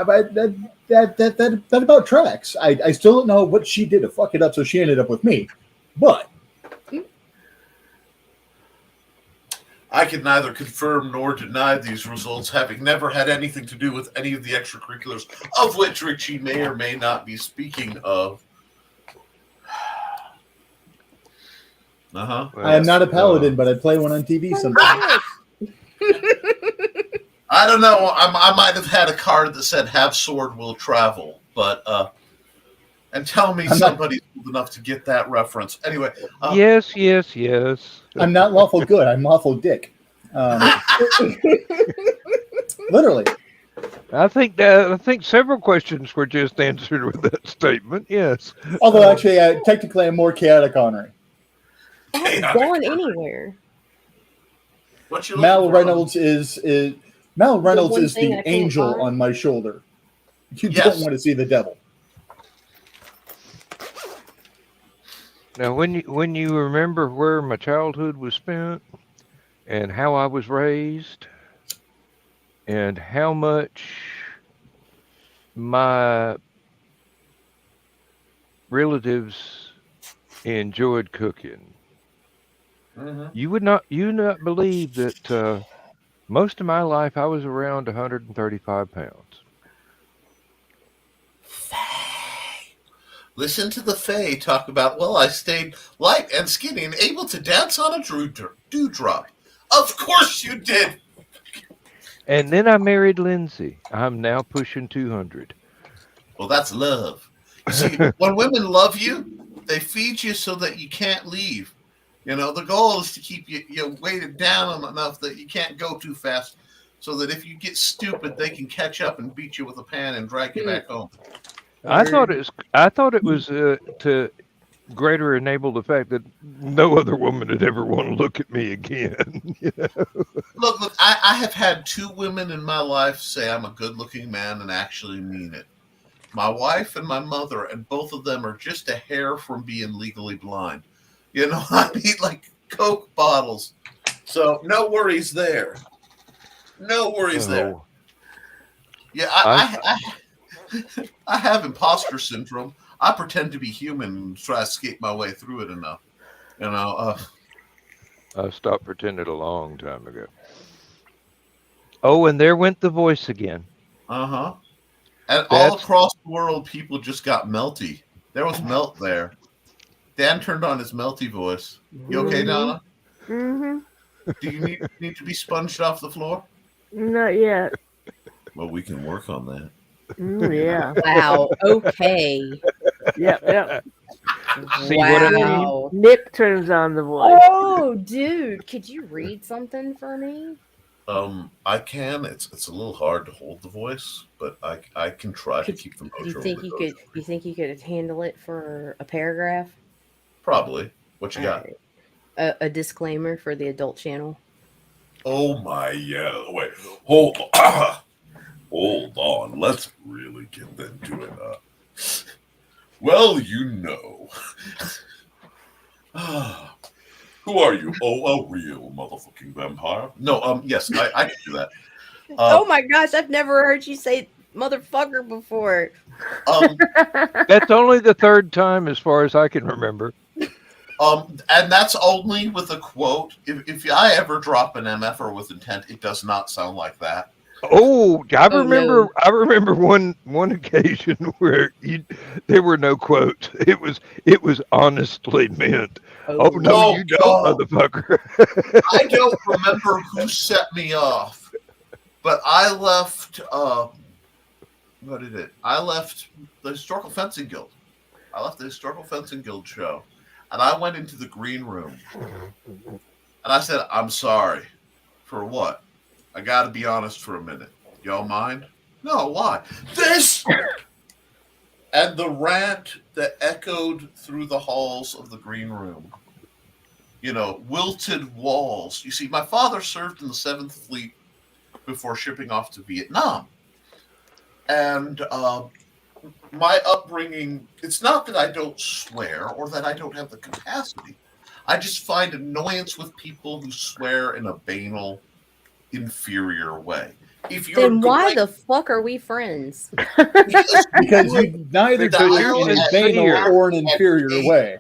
But that about tracks. I still don't know what she did to fuck it up, so she ended up with me. But I can neither confirm nor deny these results, having never had anything to do with any of the extracurriculars, of which Richie may or may not be speaking of. Well, I am not a paladin, but I play one on TV sometimes. I don't know. I might have had a card that said "Have sword will travel," but and tell me somebody's old enough to get that reference. Anyway, yes. I'm not lawful good. I'm lawful dick. Literally. I think several questions were just answered with that statement. Yes. Although actually, technically, I'm more chaotic honorary. I haven't gone anywhere. what you looking Mal for? Reynolds is Mal Reynolds one is thing the I can't angel find? on my shoulder. You Yes. don't want to see the devil. Now, when you remember where my childhood was spent and how I was raised, and how much my relatives enjoyed cooking. Mhm. You would not believe that most of my life I was around 135 pounds. Listen to the Fae talk about, well, I stayed light and skinny and able to dance on a dewdrop. Of course you did. And then I married Lindsay. I'm now pushing 200. Well, that's love. You see, when women love you, they feed you so that you can't leave. You know, the goal is to keep you weighted down enough that you can't go too fast, so that if you get stupid, they can catch up and beat you with a pan and drag you back home. I thought it was to greater enable the fact that no other woman would ever want to look at me again. You know? Look, I have had 2 women in my life say I'm a good-looking man and actually mean it. My wife and my mother, and both of them are just a hair from being legally blind. You know, I mean, like Coke bottles. So no worries there. No worries there. Oh, Yeah, I I have imposter syndrome. I pretend to be human and try to skate my way through it enough. You know, I stopped pretending a long time ago. Oh, and there went the voice again. uh-huh. And all That's across the world, people just got melty. There was melt there. Dan turned on his melty voice. You okay, Donna? Mm-hmm. Do you need to be sponged off the floor? Not yet. Well, we can work on that. Yeah. Wow. Okay. Yep. See what I mean? Wow. Nick turns on the voice. Oh, dude, could you read something for me? I can. It's a little hard to hold the voice, but I can try to Could keep the you mojo. think you could? You think you could handle it for a paragraph? Probably. What you got? Alright. A disclaimer for the adult channel. Oh my yeah. Wait. Hold on. Hold on. Let's really get into it. Well, you know. Who are you? Oh, a real motherfucking vampire? No, yes, I can do that. Oh my gosh, I've never heard you say motherfucker before. That's only the third time, as far as I can remember. And that's only with a quote. If I ever drop an MFer with intent, it does not sound like that. Oh, I Oh, remember. no. I remember one occasion where there were no quotes. It was honestly meant. Oh no, Oh, you don't, God. motherfucker. I don't remember who set me off, but I left. What did it? I left the Historical Fencing Guild. I left the Historical Fencing Guild show, and I went into the green room, and I said, "I'm sorry." For what? I got to be honest for a minute. Y'all mind? No, why? This! And the rant that echoed through the halls of the green room. You know, wilted walls. You see, my father served in the 7th Fleet before shipping off to Vietnam. And my upbringing, it's not that I don't swear or that I don't have the capacity. I just find annoyance with people who swear in a banal, inferior way. If you're Then why going, the fuck are we friends? Because you neither do Because it you're in a sincere. banal or an inferior way.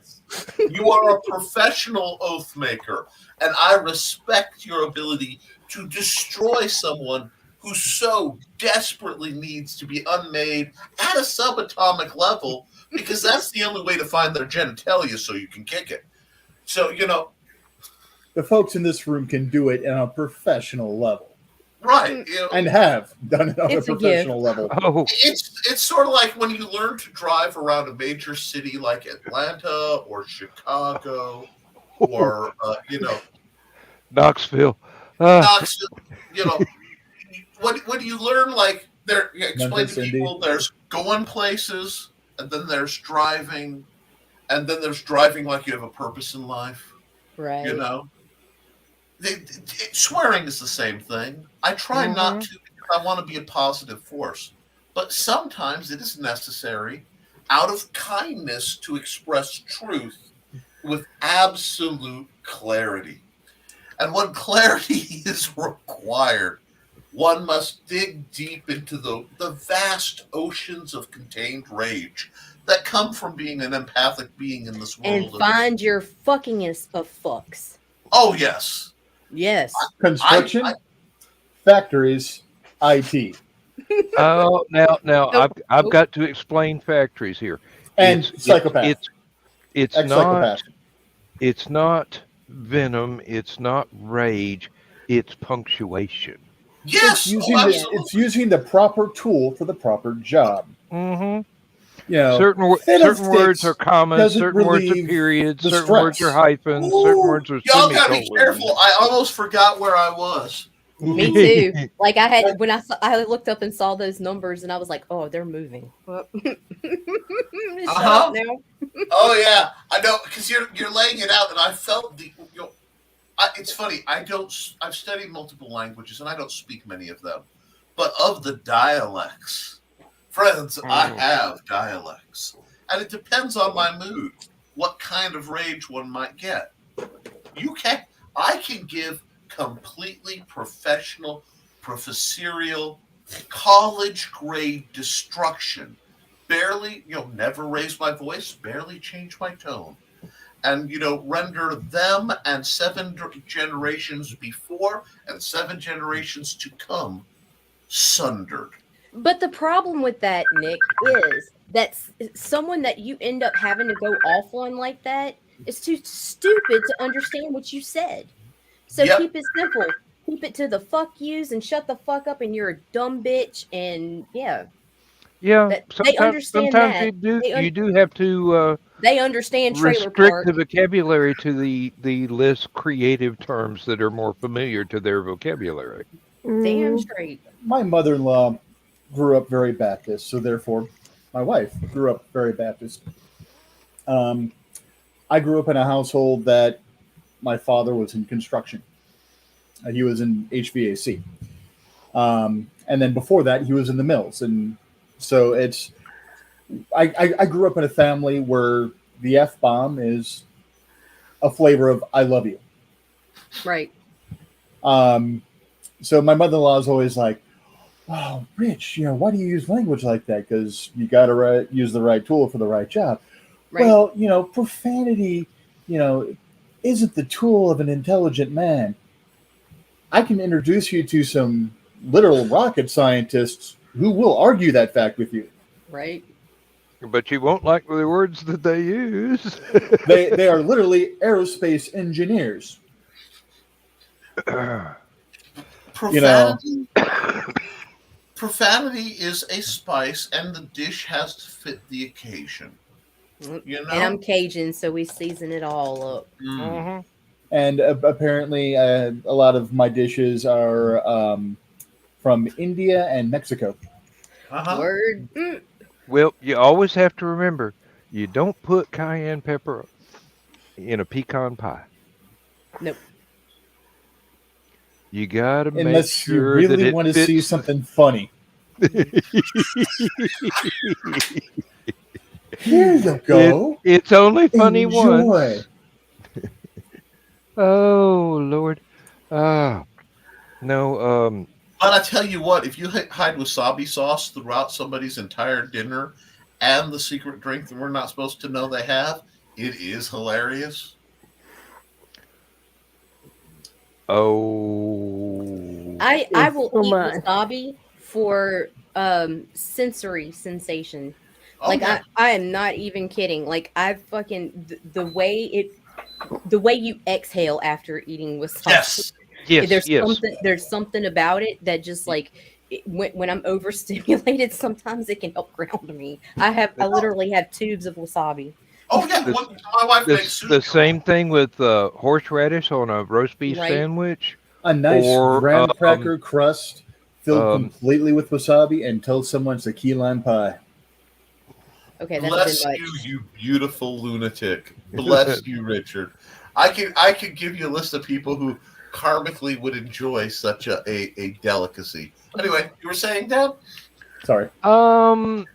You are a professional oath maker, and I respect your ability to destroy someone who so desperately needs to be unmade at a subatomic level, because that's the only way to find their genitalia so you can kick it. So, you know, The folks in this room can do it on a professional level right. You know, and have done it on It's a a professional level. Oh, it's sort of like when you learn to drive around a major city like Atlanta or Chicago or, you know, Knoxville. Knoxville, you know, when you learn, like, explain Memphis, to people there's going places, and then there's driving, and then there's driving like you have a purpose in life, Right. you know? Swearing is the same thing. I try not to because I want to be a positive force, but sometimes it is necessary out of kindness to express truth with absolute clarity. And when clarity is required, one must dig deep into the vast oceans of contained rage that come from being an empathic being in this And world. find your fuckingest of fucks. Oh, yes. Yes. Construction, factories, IT, Oh, now Nope. I've Nope. got to explain factories here. and It's psychopath. it's Ex-psychopath. not venom. It's not rage. It's punctuation. Yes. It's using the proper tool for the proper job. Mm-hmm. You know, Certain words are commas, doesn't certain words are relieve periods, the certain words are stress. hyphens, certain words are Y'all gotta be semicolons. careful. I almost forgot where I was. Me too. Like I had when I looked up and saw those numbers and I was like, oh, they're moving. Shut up now. Oh yeah, I know because you're laying it out, and I felt it's funny. I've studied multiple languages, and I don't speak many of them, but of the dialects, friends, I have dialects, and it depends on my mood, what kind of rage one might get. I can give completely professional, professorial, college grade destruction. Barely, never raise my voice, barely change my tone. And, render them and 7 generations before and 7 generations to come sundered. But the problem with that, Nick, is that someone that you end up having to go off on like that is too stupid to understand what you said. So keep it simple. Keep it to the fuck yous and shut the fuck up and you're a dumb bitch and yeah. Yeah, they understand sometimes that. you do have to they understand trailer restrict park. the vocabulary to the less creative terms that are more familiar to their vocabulary. Damn straight. My mother-in-law grew up very Baptist, so therefore my wife grew up very Baptist. I grew up in a household that my father was in construction. He was in HVAC. And then before that, he was in the mills. And so I grew up in a family where the F-bomb is a flavor of I love you. Right. So my mother-in-law is always like, oh, Rich, why do you use language like that? Because you got to use the right tool for the right job. Right. Well, profanity, isn't the tool of an intelligent man. I can introduce you to some literal rocket scientists who will argue that fact with you. Right. But you won't like the words that they use. They are literally aerospace engineers. Profanity is a spice, and the dish has to fit the occasion. And I'm Cajun, so we season it all up. Mm-hmm. And apparently, a lot of my dishes are from India and Mexico. Word. Well, you always have to remember, you don't put cayenne pepper in a pecan pie. Nope. You gotta make Unless sure you that really it want to fits. see something funny. Here you go. It's only funny Enjoy. once. Oh Lord. No. But I tell you what, if you hide wasabi sauce throughout somebody's entire dinner and the secret drink that we're not supposed to know they have, it is hilarious. Oh. I will eat wasabi for sensory sensation. Like I am not even kidding. Like I fucking the way you exhale after eating wasabi. Yes. There's something about it that just like when I'm overstimulated, sometimes it can help ground me. I literally have tubes of wasabi. Oh yeah, my wife makes the same thing with horseradish on a roast beef sandwich. A nice graham cracker crust filled completely with wasabi, and tell someone it's a key lime pie. Okay, that's bless you, you beautiful lunatic. Bless you, Richard. I could give you a list of people who karmically would enjoy such a delicacy. Anyway, you were saying, Dan? Sorry. Well,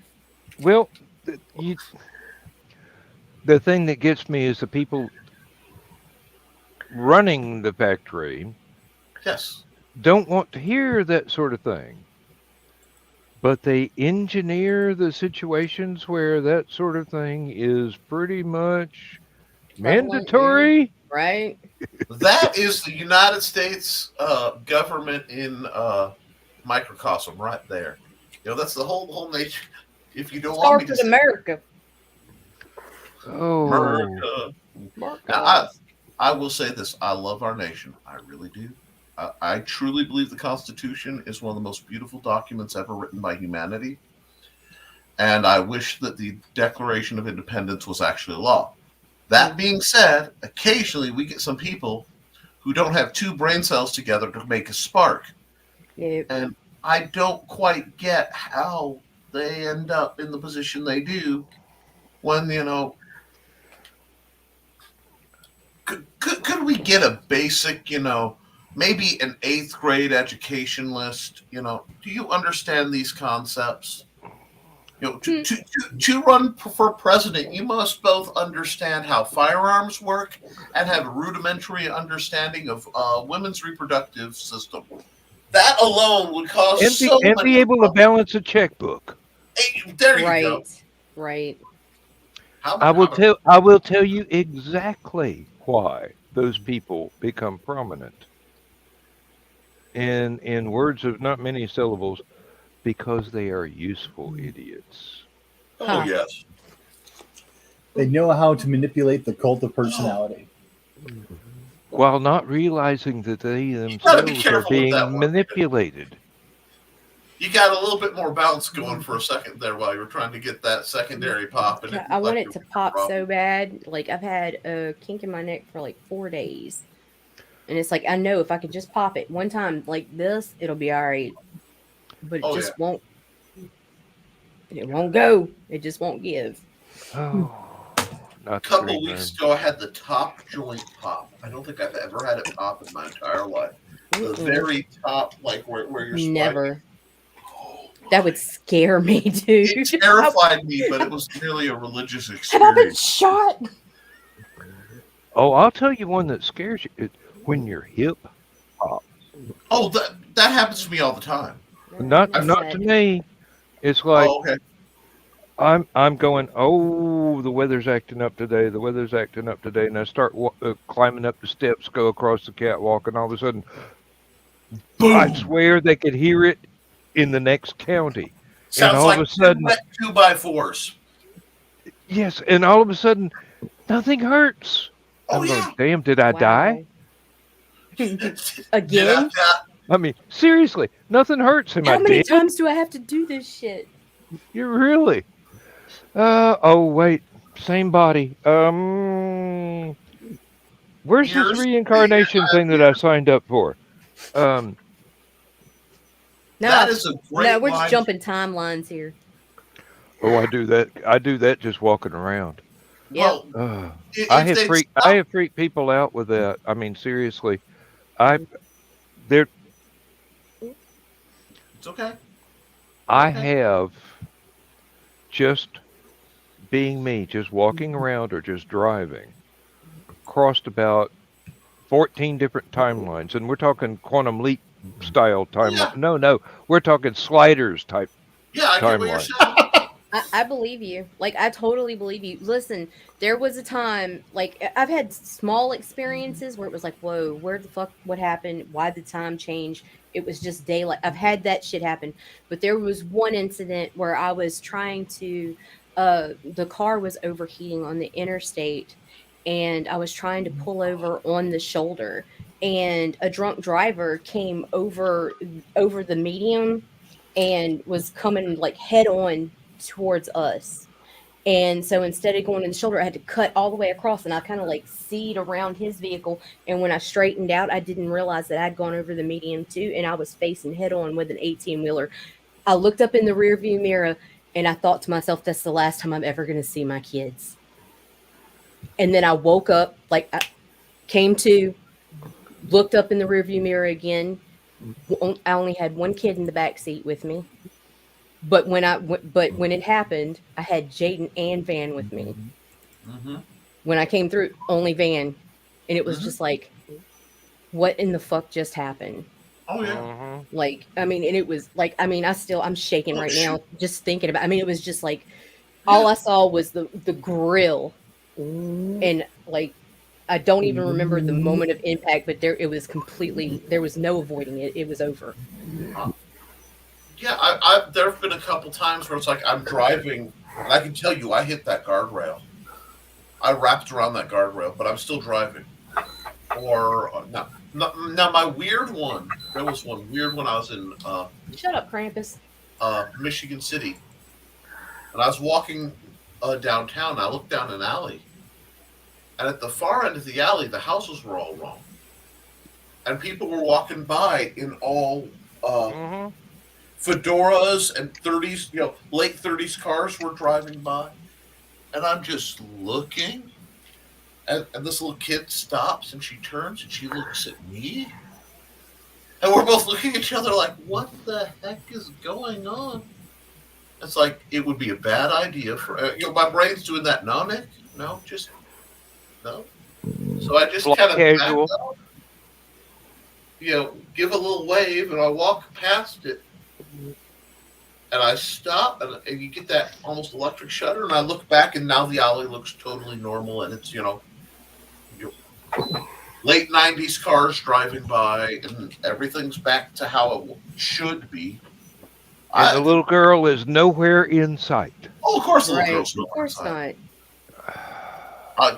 the thing that gets me is the people running the factory. Yes. don't want to hear that sort of thing. But they engineer the situations where that sort of thing is pretty much Prevalent, mandatory. right? That is the United States government in microcosm right there. That's the whole nation. If you don't want me to Corporate say America. Oh, America. Marcos. Now, I will say this. I love our nation. I really do. I truly believe the Constitution is one of the most beautiful documents ever written by humanity. And I wish that the Declaration of Independence was actually law. That being said, occasionally we get some people who don't have two brain cells together to make a spark. Yep. And I don't quite get how they end up in the position they do when, could we get a basic, maybe an 8th grade education list? Do you understand these concepts? To run for president, you must both understand how firearms work and have a rudimentary understanding of women's reproductive system. That alone would cause and be able to balance a checkbook. Hey, there you go. Right. I will tell you exactly why those people become prominent. In words of not many syllables, because they are useful idiots. Oh, yes. They know how to manipulate the cult of personality. While not realizing that they themselves are being manipulated. You got a little bit more bounce going for a second there while you were trying to get that secondary pop. And I want it to pop so bad. Like, I've had a kink in my neck for like 4 days. And it's like, I know if I could just pop it one time like this, it'll be all right. But it just won't. It won't go. It just won't give. Oh, a couple weeks ago, I had the top joint pop. I don't think I've ever had it pop in my entire life. The very top, like where you're never. That would scare me, dude. It terrified me, but it was merely a religious experience. Have I been shot? Oh, I'll tell you one that scares you. When your hip pops. Oh, that happens to me all the time. Not to me. It's like I'm going. Oh, the weather's acting up today. The weather's acting up today, and I start climbing up the steps, go across the catwalk, and all of a sudden, boom. I swear they could hear it in the next county. Sounds and all like of a sudden, 2x4s. Yes, and all of a sudden, nothing hurts. I'm going, damn, did I die? Again? I mean, seriously, nothing hurts. How many times do I have to do this shit? You really? Oh, wait. Same body. Where's this reincarnation thing that I signed up for? That is a great No, we're just jumping timelines here. Oh, I do that. I do that just walking around. Yeah. I have freaked people out with that. I mean, seriously. It's okay. I have just being me, just walking around or just driving, crossed about 14 different timelines, and we're talking quantum leap style timeline. Yeah. No, we're talking sliders type timeline. I believe you. Like, I totally believe you. Listen, there was a time, like, I've had small experiences where it was like, whoa, where the fuck, what happened? Why did time change? It was just daylight. I've had that shit happen. But there was one incident where I was trying to, the car was overheating on the interstate, and I was trying to pull over on the shoulder, and a drunk driver came over the median and was coming, like, head on towards us. And so instead of going in the shoulder, I had to cut all the way across, and I kind of like seed around his vehicle. And when I straightened out, I didn't realize that I'd gone over the median too, and I was facing head on with an 18-wheeler. I looked up in the rear view mirror, and I thought to myself, that's the last time I'm ever going to see my kids. And then I woke up, like, I came to, looked up in the rear view mirror again. I only had one kid in the back seat with me. But when it happened, I had Jaden and Van with me. Mm-hmm. When I came through, only Van, and it was just like, what in the fuck just happened? Oh yeah. Mhm. Like, I mean, and it was like, I mean, I'm shaking Oh, right shoot. now just thinking about. I mean, it was just like all I saw was the grill, and like I don't even remember the moment of impact, but there it was completely. There was no avoiding it. It was over. Yeah, I there have been a couple times where it's like I'm driving, and I can tell you I hit that guardrail. I wrapped around that guardrail, but I'm still driving. Or now my weird one. There was one weird one. I was in Shut up, Krampus. Michigan City, and I was walking downtown. I looked down an alley, and at the far end of the alley, the houses were all wrong, and people were walking by in all Mhm. fedoras and 30s, late 30s cars were driving by, and I'm just looking, and this little kid stops, and she turns and she looks at me, and we're both looking at each other like, what the heck is going on? It's like it would be a bad idea for my brain's doing that. No, Nick, no, just no. So I just Fly kind of back casual. up, give a little wave, and I walk past it, and I stop, and you get that almost electric shudder, and I look back, and now the alley looks totally normal, and it's late 90s cars driving by, and everything's back to how it should be. And the little girl is nowhere in sight. Oh, of course, the little Right? girl's Of course not.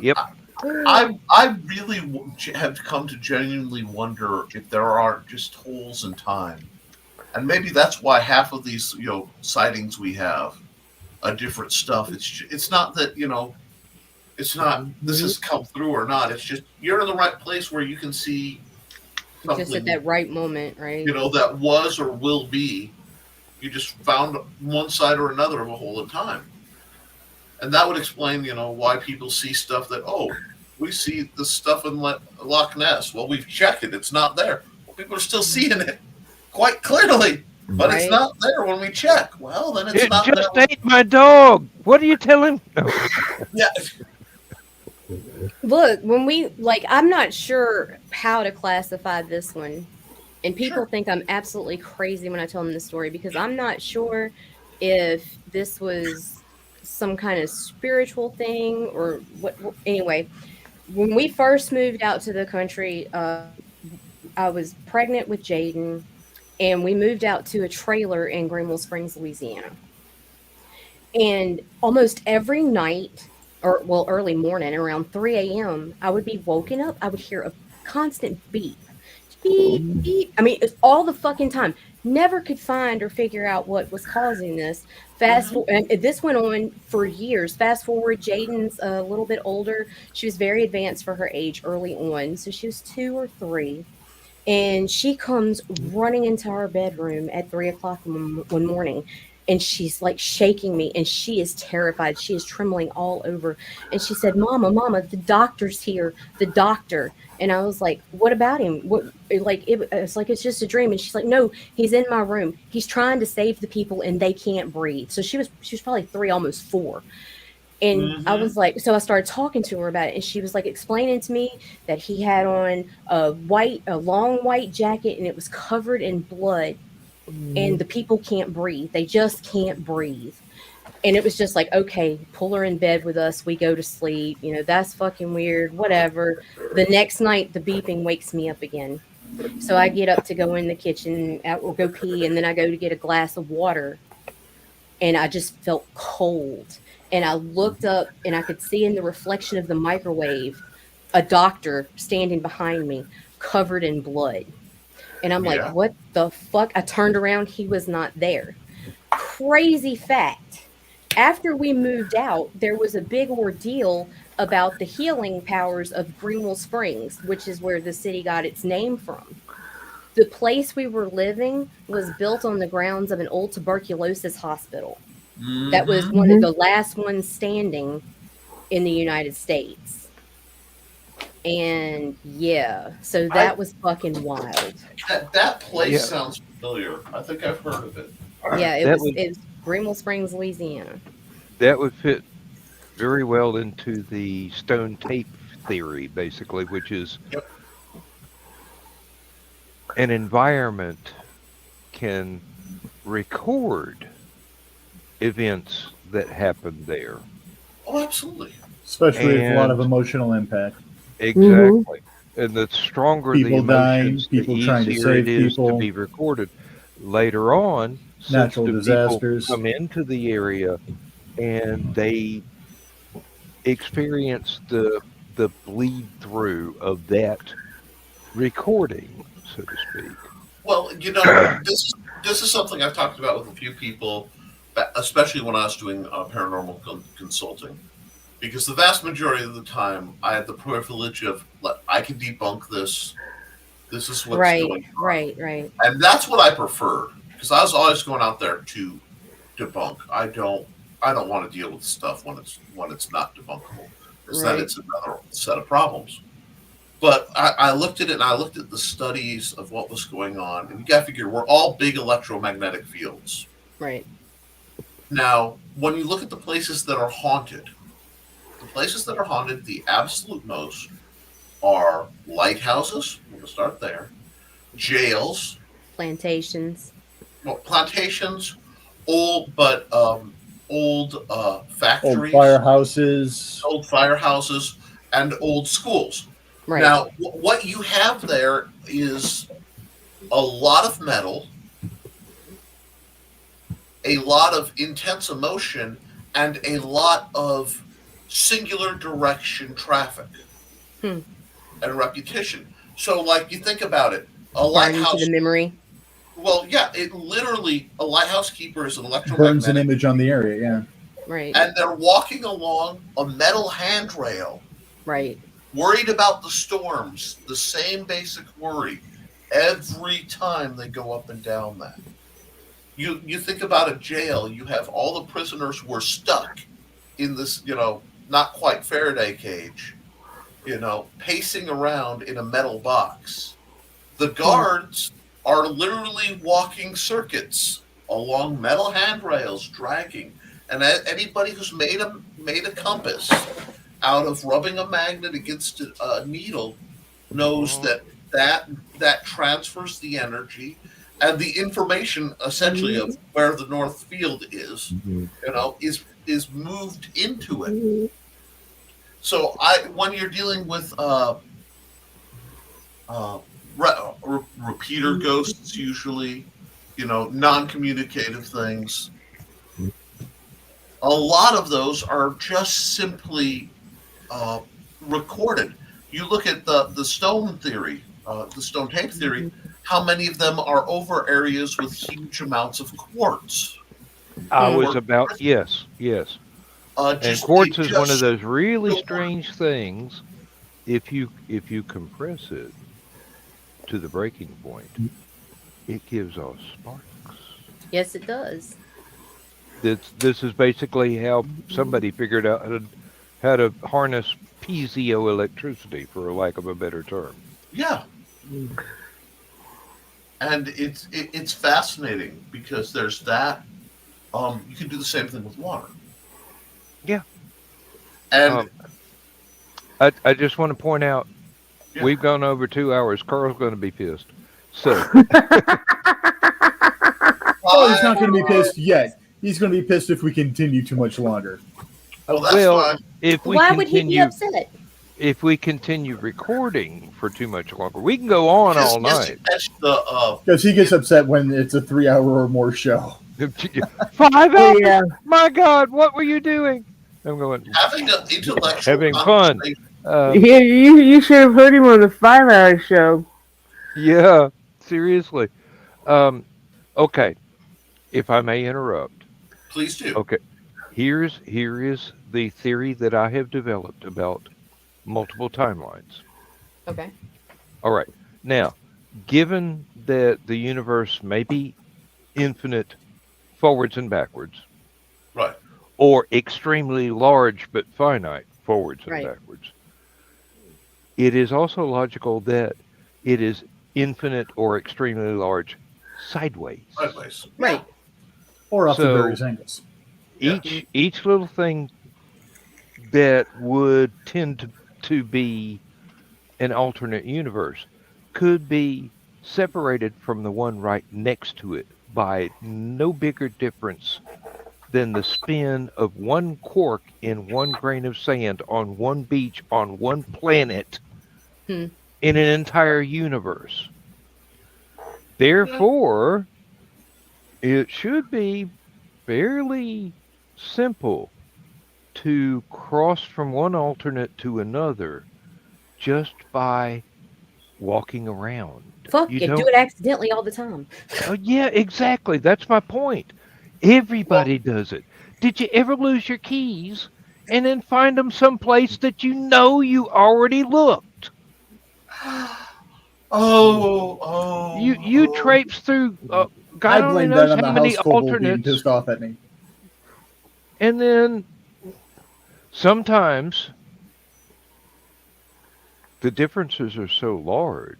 Yep. I really have come to genuinely wonder if there are just holes in time, and maybe that's why half of these sightings we have are different stuff. It's not that it's not this has come through or not. It's just you're in the right place where you can see something Just at that right moment, right? that was or will be. You just found one side or another of a hole in time, and that would explain why people see stuff that we see the stuff in Loch Ness. Well, we've checked it; it's not there. Well, people are still seeing it quite clearly, but it's Right. not there when we check. Well, then it's It not just there. ate my dog. What do you tell him? No. Yeah, Look, when we I'm not sure how to classify this one. And people Sure. think I'm absolutely crazy when I tell them this story because I'm not sure if this was some kind of spiritual thing or what. Anyway, when we first moved out to the country, I was pregnant with Jaden, and we moved out to a trailer in Greenville Springs, Louisiana. And almost every night, or well, early morning, around 3 a.m., I would be woken up. I would hear a constant beep, beep, beep. I mean, it's all the fucking time. Never could find or figure out what was causing this. Fast forward, and this went on for years. Fast forward, Jaden's a little bit older. She was very advanced for her age early on, so she was 2 or 3. And she comes running into our bedroom at 3 o'clock one morning, and she's like shaking me, and she is terrified. She is trembling all over, and she said, Mama, the doctor's here, the doctor. And I was like, what about him? What? It's like it's just a dream. And she's like, no, he's in my room, he's trying to save the people, and they can't breathe. So she was probably 3, almost 4. And I was like, so I started talking to her about it, and she was like explaining to me that he had on a long white jacket, and it was covered in blood, and the people can't breathe. They just can't breathe. And it was just like, okay, pull her in bed with us. We go to sleep. That's fucking weird. Whatever. The next night, the beeping wakes me up again. So I get up to go in the kitchen or go pee, and then I go to get a glass of water, and I just felt cold. And I looked up, and I could see in the reflection of the microwave a doctor standing behind me, covered in blood. And I'm like, Yeah. what the fuck? I turned around. He was not there. Crazy fact. After we moved out, there was a big ordeal about the healing powers of Greenville Springs, which is where the city got its name from. The place we were living was built on the grounds of an old tuberculosis hospital. That was one of the last ones standing in the United States. And yeah, so that was fucking wild. That place Yeah. sounds familiar. I think I've heard of it. Yeah, it That was Greenville Springs, Louisiana. That would fit very well into the stone tape theory, basically, which is Yep. an environment can record events that happen there. Oh, absolutely. Especially with a lot of And emotional impact. exactly. And the stronger the People dying, emotions, the people trying to easier it save is to people, be recorded. Later on, natural sensitive people disasters. come into the area and they experience the bleed through of that recording, so to speak. Well, this is something I've talked about with a few people, especially when I was doing paranormal consulting, because the vast majority of the time I had the privilege of I can debunk this. This is what's Right, going on, right. and that's what I preferred because I was always going out there to debunk. I don't want to deal with stuff when it's not debunkable, because then Right. it's another set of problems. But I looked at it and I looked at the studies of what was going on, and you got to figure we're all big electromagnetic fields. Right. Now, when you look at the places that are haunted, the absolute most are lighthouses. We're going to start there. Jails, Plantations. well, plantations, old Old factories, firehouses. old firehouses, and old schools. Right. Now, what you have there is a lot of metal, a lot of intense emotion, and a lot of singular direction traffic Hmm. and repetition. So, like, you think about it, a Burned into lighthouse. the memory. Well, yeah, it literally a lighthouse keeper is an Burns an electromagnetic, image on the area, yeah. Right. and they're walking along a metal handrail, Right. worried about the storms. The same basic worry every time they go up and down that. You think about a jail. You have all the prisoners who are stuck in this, not quite Faraday cage, pacing around in a metal box. The guards are literally walking circuits along metal handrails, dragging. And anybody who's made a compass out of rubbing a magnet against a needle knows that transfers the energy and the information essentially of where the North Field is, is moved into it. So when you're dealing with repeater ghosts, usually, non-communicative things, a lot of those are just simply recorded. You look at the stone theory, the stone tape theory. How many of them are over areas with huge amounts of quartz? I Hmm. was about yes. And Just quartz it is one of just those really strange things. If you compress it to the breaking point, it gives off sparks. Yes, it does. This is basically how somebody figured out how to harness piezoelectricity, for lack of a better term. yeah, and it's fascinating because there's that. You can do the same thing with water, Yeah. and Um, I just want to point out yeah, we've gone over 2 hours. Carl's going to be pissed. So Oh, he's not going to be pissed yet. He's going to be pissed if we continue too much longer. well, that's well, fine. if we Why would he be continue upset? if we continue recording for too much longer, we can go on Because all he has to night. catch the Because he gets upset when it's a 3 hour or more show. 5 hours? Oh, yeah. My God, what were you doing? I'm going having an intellectual having fun. conversation. You should have heard him on the 5 hour show. Yeah, seriously. Okay, if I may interrupt. Please do. Okay, here is the theory that I have developed about multiple timelines. Okay. All right. Now, given that the universe may be infinite forwards and backwards, Right. or extremely large but finite forwards and Right. backwards, it is also logical that it is infinite or extremely large sideways. Sideways. Right. Or off the So various angles. Yeah. each little thing that would tend to be an alternate universe could be separated from the one right next to it by no bigger difference than the spin of one cork in one grain of sand on one beach on one planet Hmm. in an entire universe. Therefore, it should be fairly simple to cross from one alternate to another just by walking around. Fuck, You you do don't. it accidentally all the time. Oh, yeah, exactly. That's my point. Everybody does it. Did you ever lose your keys and then find them someplace that you know you already looked? You Oh. traipse through I God only blame that knows on how the many house kobold being alternates, pissed off at me. and then sometimes the differences are so large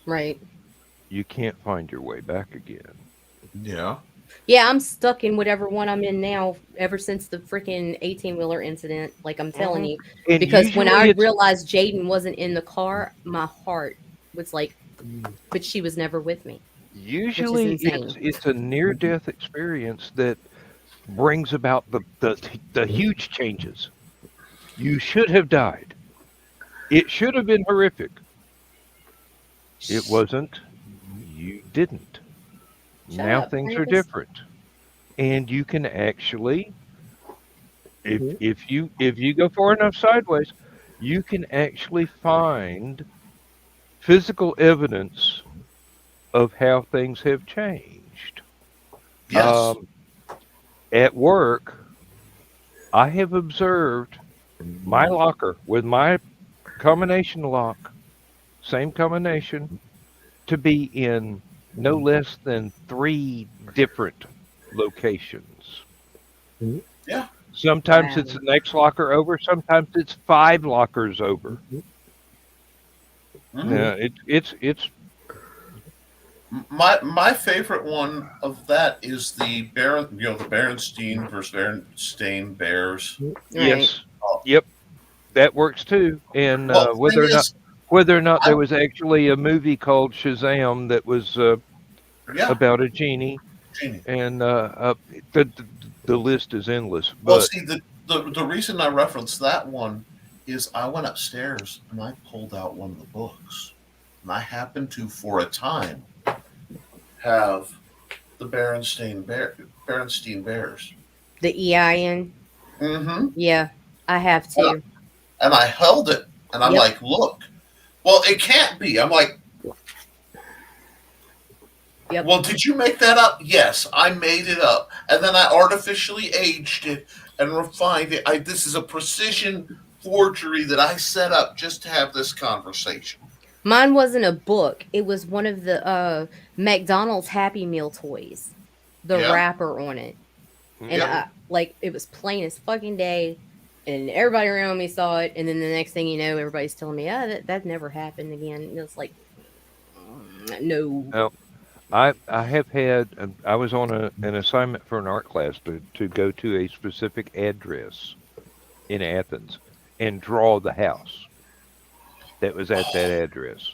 Right. you can't find your way back again. Yeah. Yeah, I'm stuck in whatever one I'm in now ever since the freaking 18-wheeler incident. Like I'm telling you. And Because when usually I it's realized Jaden wasn't in the car, my heart was like, but she was never with me, which is usually insane. it's a near death experience that brings about the huge changes. You should have died. It should have been horrific. It wasn't. You didn't. Shut Now up, things are Krampus. different. And you can actually if you go far enough sideways, you can actually find physical evidence of how things have changed. Yes. At work, I have observed my locker with my combination lock, same combination, to be in no less than 3 different locations. Yeah. Sometimes Wow. it's the next locker over, sometimes it's 5 lockers over. Mhm. Yeah, it's My favorite one of that is the the Berenstein versus Berenstain Bears. Right. yes, Oh, yep, that works too. And well, the thing is, whether or not I there was actually a movie called Shazam that was yeah, about a genie, Genie. and the, the the list is endless. Well, But see, the reason I reference that one is I went upstairs and I pulled out one of the books, and I happened to, for a time, have the Berenstein Bears. The EIN. Mm-hmm. Yeah, I have too. And I held it, and I'm Yep. like, look. Well, it can't be. I'm like, Yep. well, did you make that up? Yes, I made it up. And then I artificially aged it and refined it. This is a precision forgery that I set up just to have this conversation. Mine wasn't a book. It was one of the McDonald's Happy Meal toys. The Yeah. wrapper on it. And Yeah. like it was plain as fucking day. And everybody around me saw it. And then the next thing you know, everybody's telling me, that never happened again. And it's like, no. no, I have had I was on an assignment for an art class to go to a specific address in Athens and draw the house that was at that address.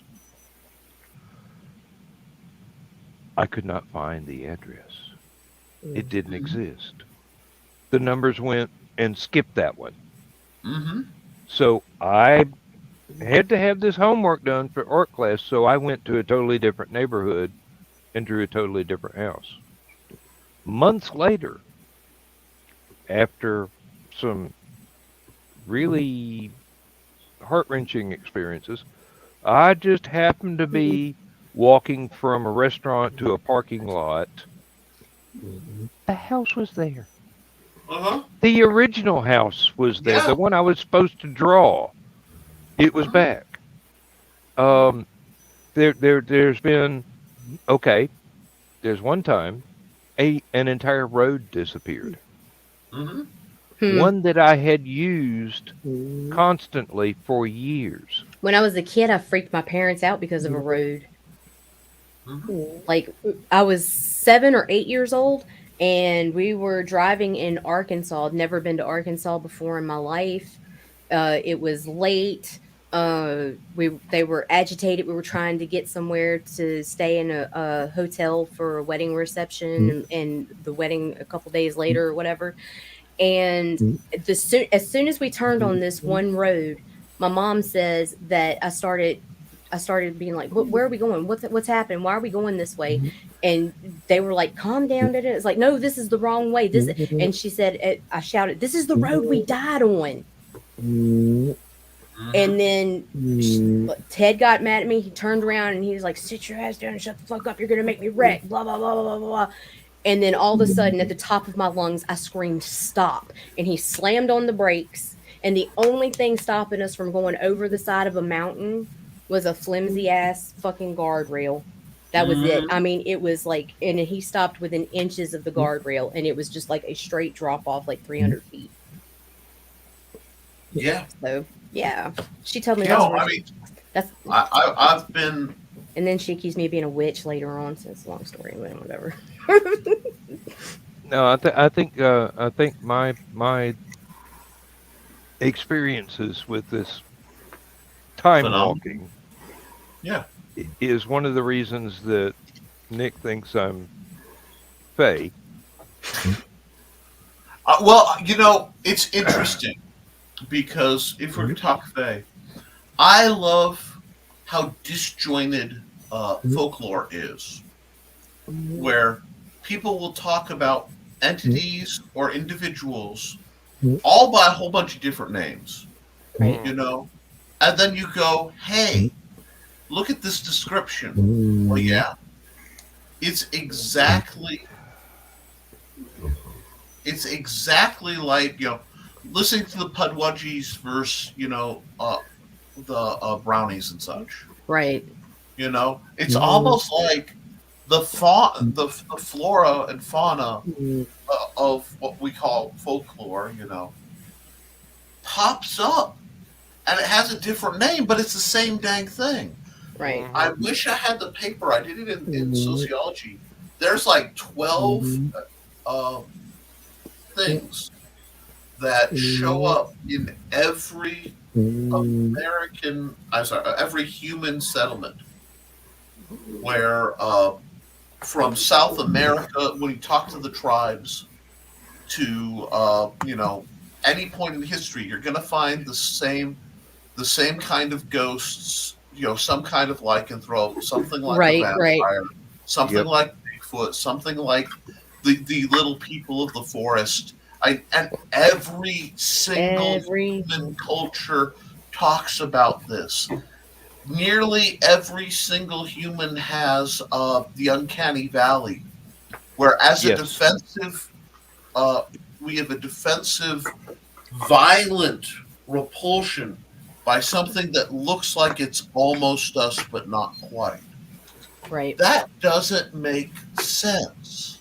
I could not find the address. It didn't exist. The numbers went and skipped that one. Mm-hmm. So I had to have this homework done for art class, so I went to a totally different neighborhood and drew a totally different house. Months later, after some really heart-wrenching experiences, I just happened to be walking from a restaurant to a parking lot. The house was there. Uh-huh. The original house was there. Yeah. The one I was supposed to draw. It was back. There's been okay. There's one time an entire road disappeared. Mm-hmm. One that I had used constantly for years. When I was a kid, I freaked my parents out because of a road. Mm-hmm. Like I was 7 or 8 years old, and we were driving in Arkansas. I'd never been to Arkansas before in my life. It was late. They were agitated. We were trying to get somewhere to stay in a hotel for a wedding reception and the wedding a couple days later or whatever. And as soon as we turned on this one road, my mom says that I started being like, where are we going? What's happening? Why are we going this way? And they were like, calm down. It's like, no, this is the wrong way. And she said, I shouted, this is the road we died on. And then Ted got mad at me. He turned around and he was like, sit your ass down and shut the fuck up. You're going to make me wreck. Blah, blah, blah, blah, blah, blah. And then all of a sudden, at the top of my lungs, I screamed, stop. And he slammed on the brakes. And the only thing stopping us from going over the side of a mountain was a flimsy ass fucking guardrail. That was it. I mean, it was like, and he stopped within inches of the guardrail. And it was just like a straight drop off, like 300 feet. Yeah. So, yeah. She told me that's I've been. And then she accused me of being a witch later on. So it's a long story, but whatever. No, I think my experiences with this time walking, is one of the reasons that Nick thinks I'm fey. Well, it's interesting because if we're talking fey, I love how disjointed folklore is, where people will talk about entities or individuals all by a whole bunch of different names, and then you go, hey, look at this description. Well, yeah, it's exactly like, listening to the Pudwudgies versus, the brownies and such. Right. It's almost like the flora and fauna of what we call folklore, pops up, and it has a different name, but it's the same dang thing. Right. I wish I had the paper. I did it in sociology. There's like 12 things that show up in every every human settlement, where from South America, when you talk to the tribes, to any point in history, you're going to find the same kind of ghosts, some kind of lycanthrope, something like a vampire, something like Bigfoot, something like the little people of the forest. And every single human culture talks about this. Nearly every single human has the uncanny valley, where as a defensive, we have a defensive, violent repulsion by something that looks like it's almost us, but not quite. Right. That doesn't make sense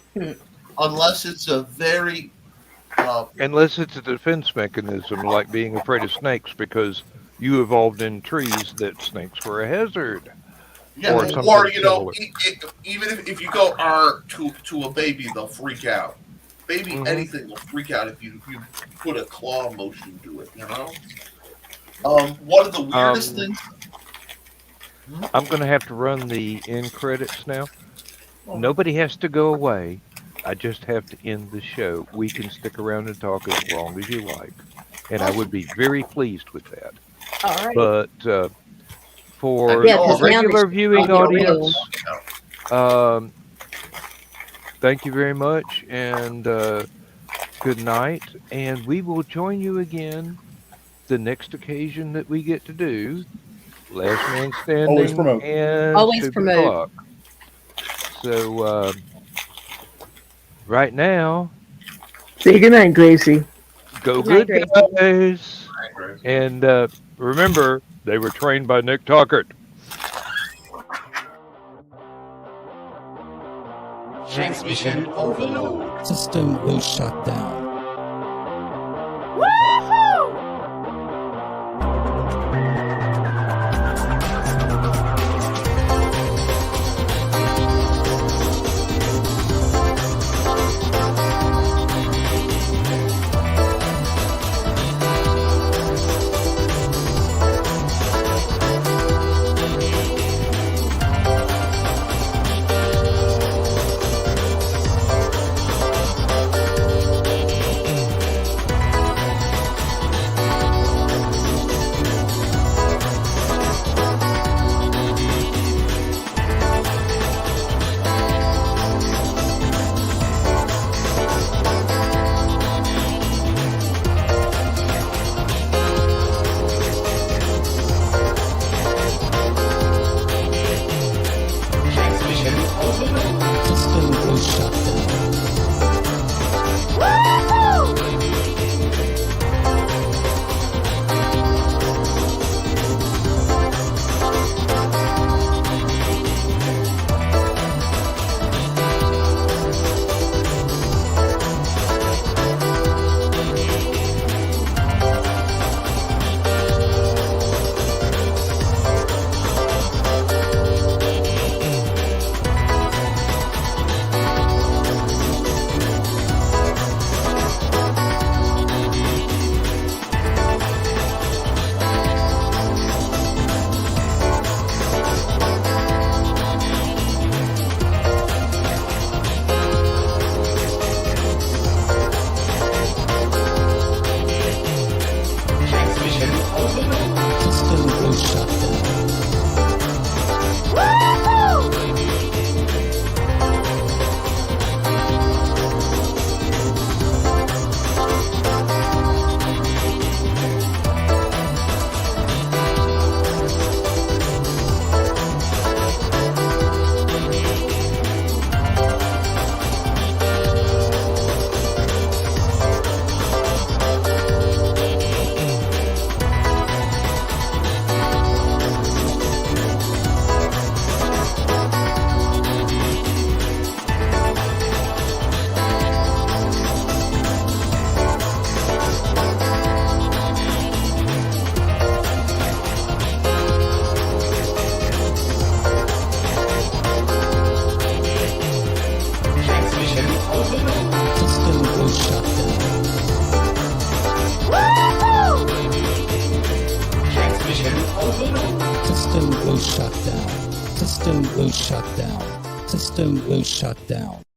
unless it's a very unless it's a defense mechanism, like being afraid of snakes because you evolved in trees that snakes were a hazard. Yeah, or even if you go to a baby, they'll freak out. Baby, anything will freak out if you put a claw motion to it. One of the weirdest things. I'm going to have to run the end credits now. Nobody has to go away. I just have to end the show. We can stick around and talk as long as you like, and I would be very pleased with that. All right. But for the regular viewing audience, thank you very much, and good night. And we will join you again the next occasion that we get to do Last Man Standing. Always promote. And Always promote. So right now, say goodnight, Gracie. Go good, guys. And remember, they were trained by Nick Tuckert. Transmission overload. System will shut down. will shut down. System will shut down. System will shut down. System will shut down. System will shut down. System will shut down.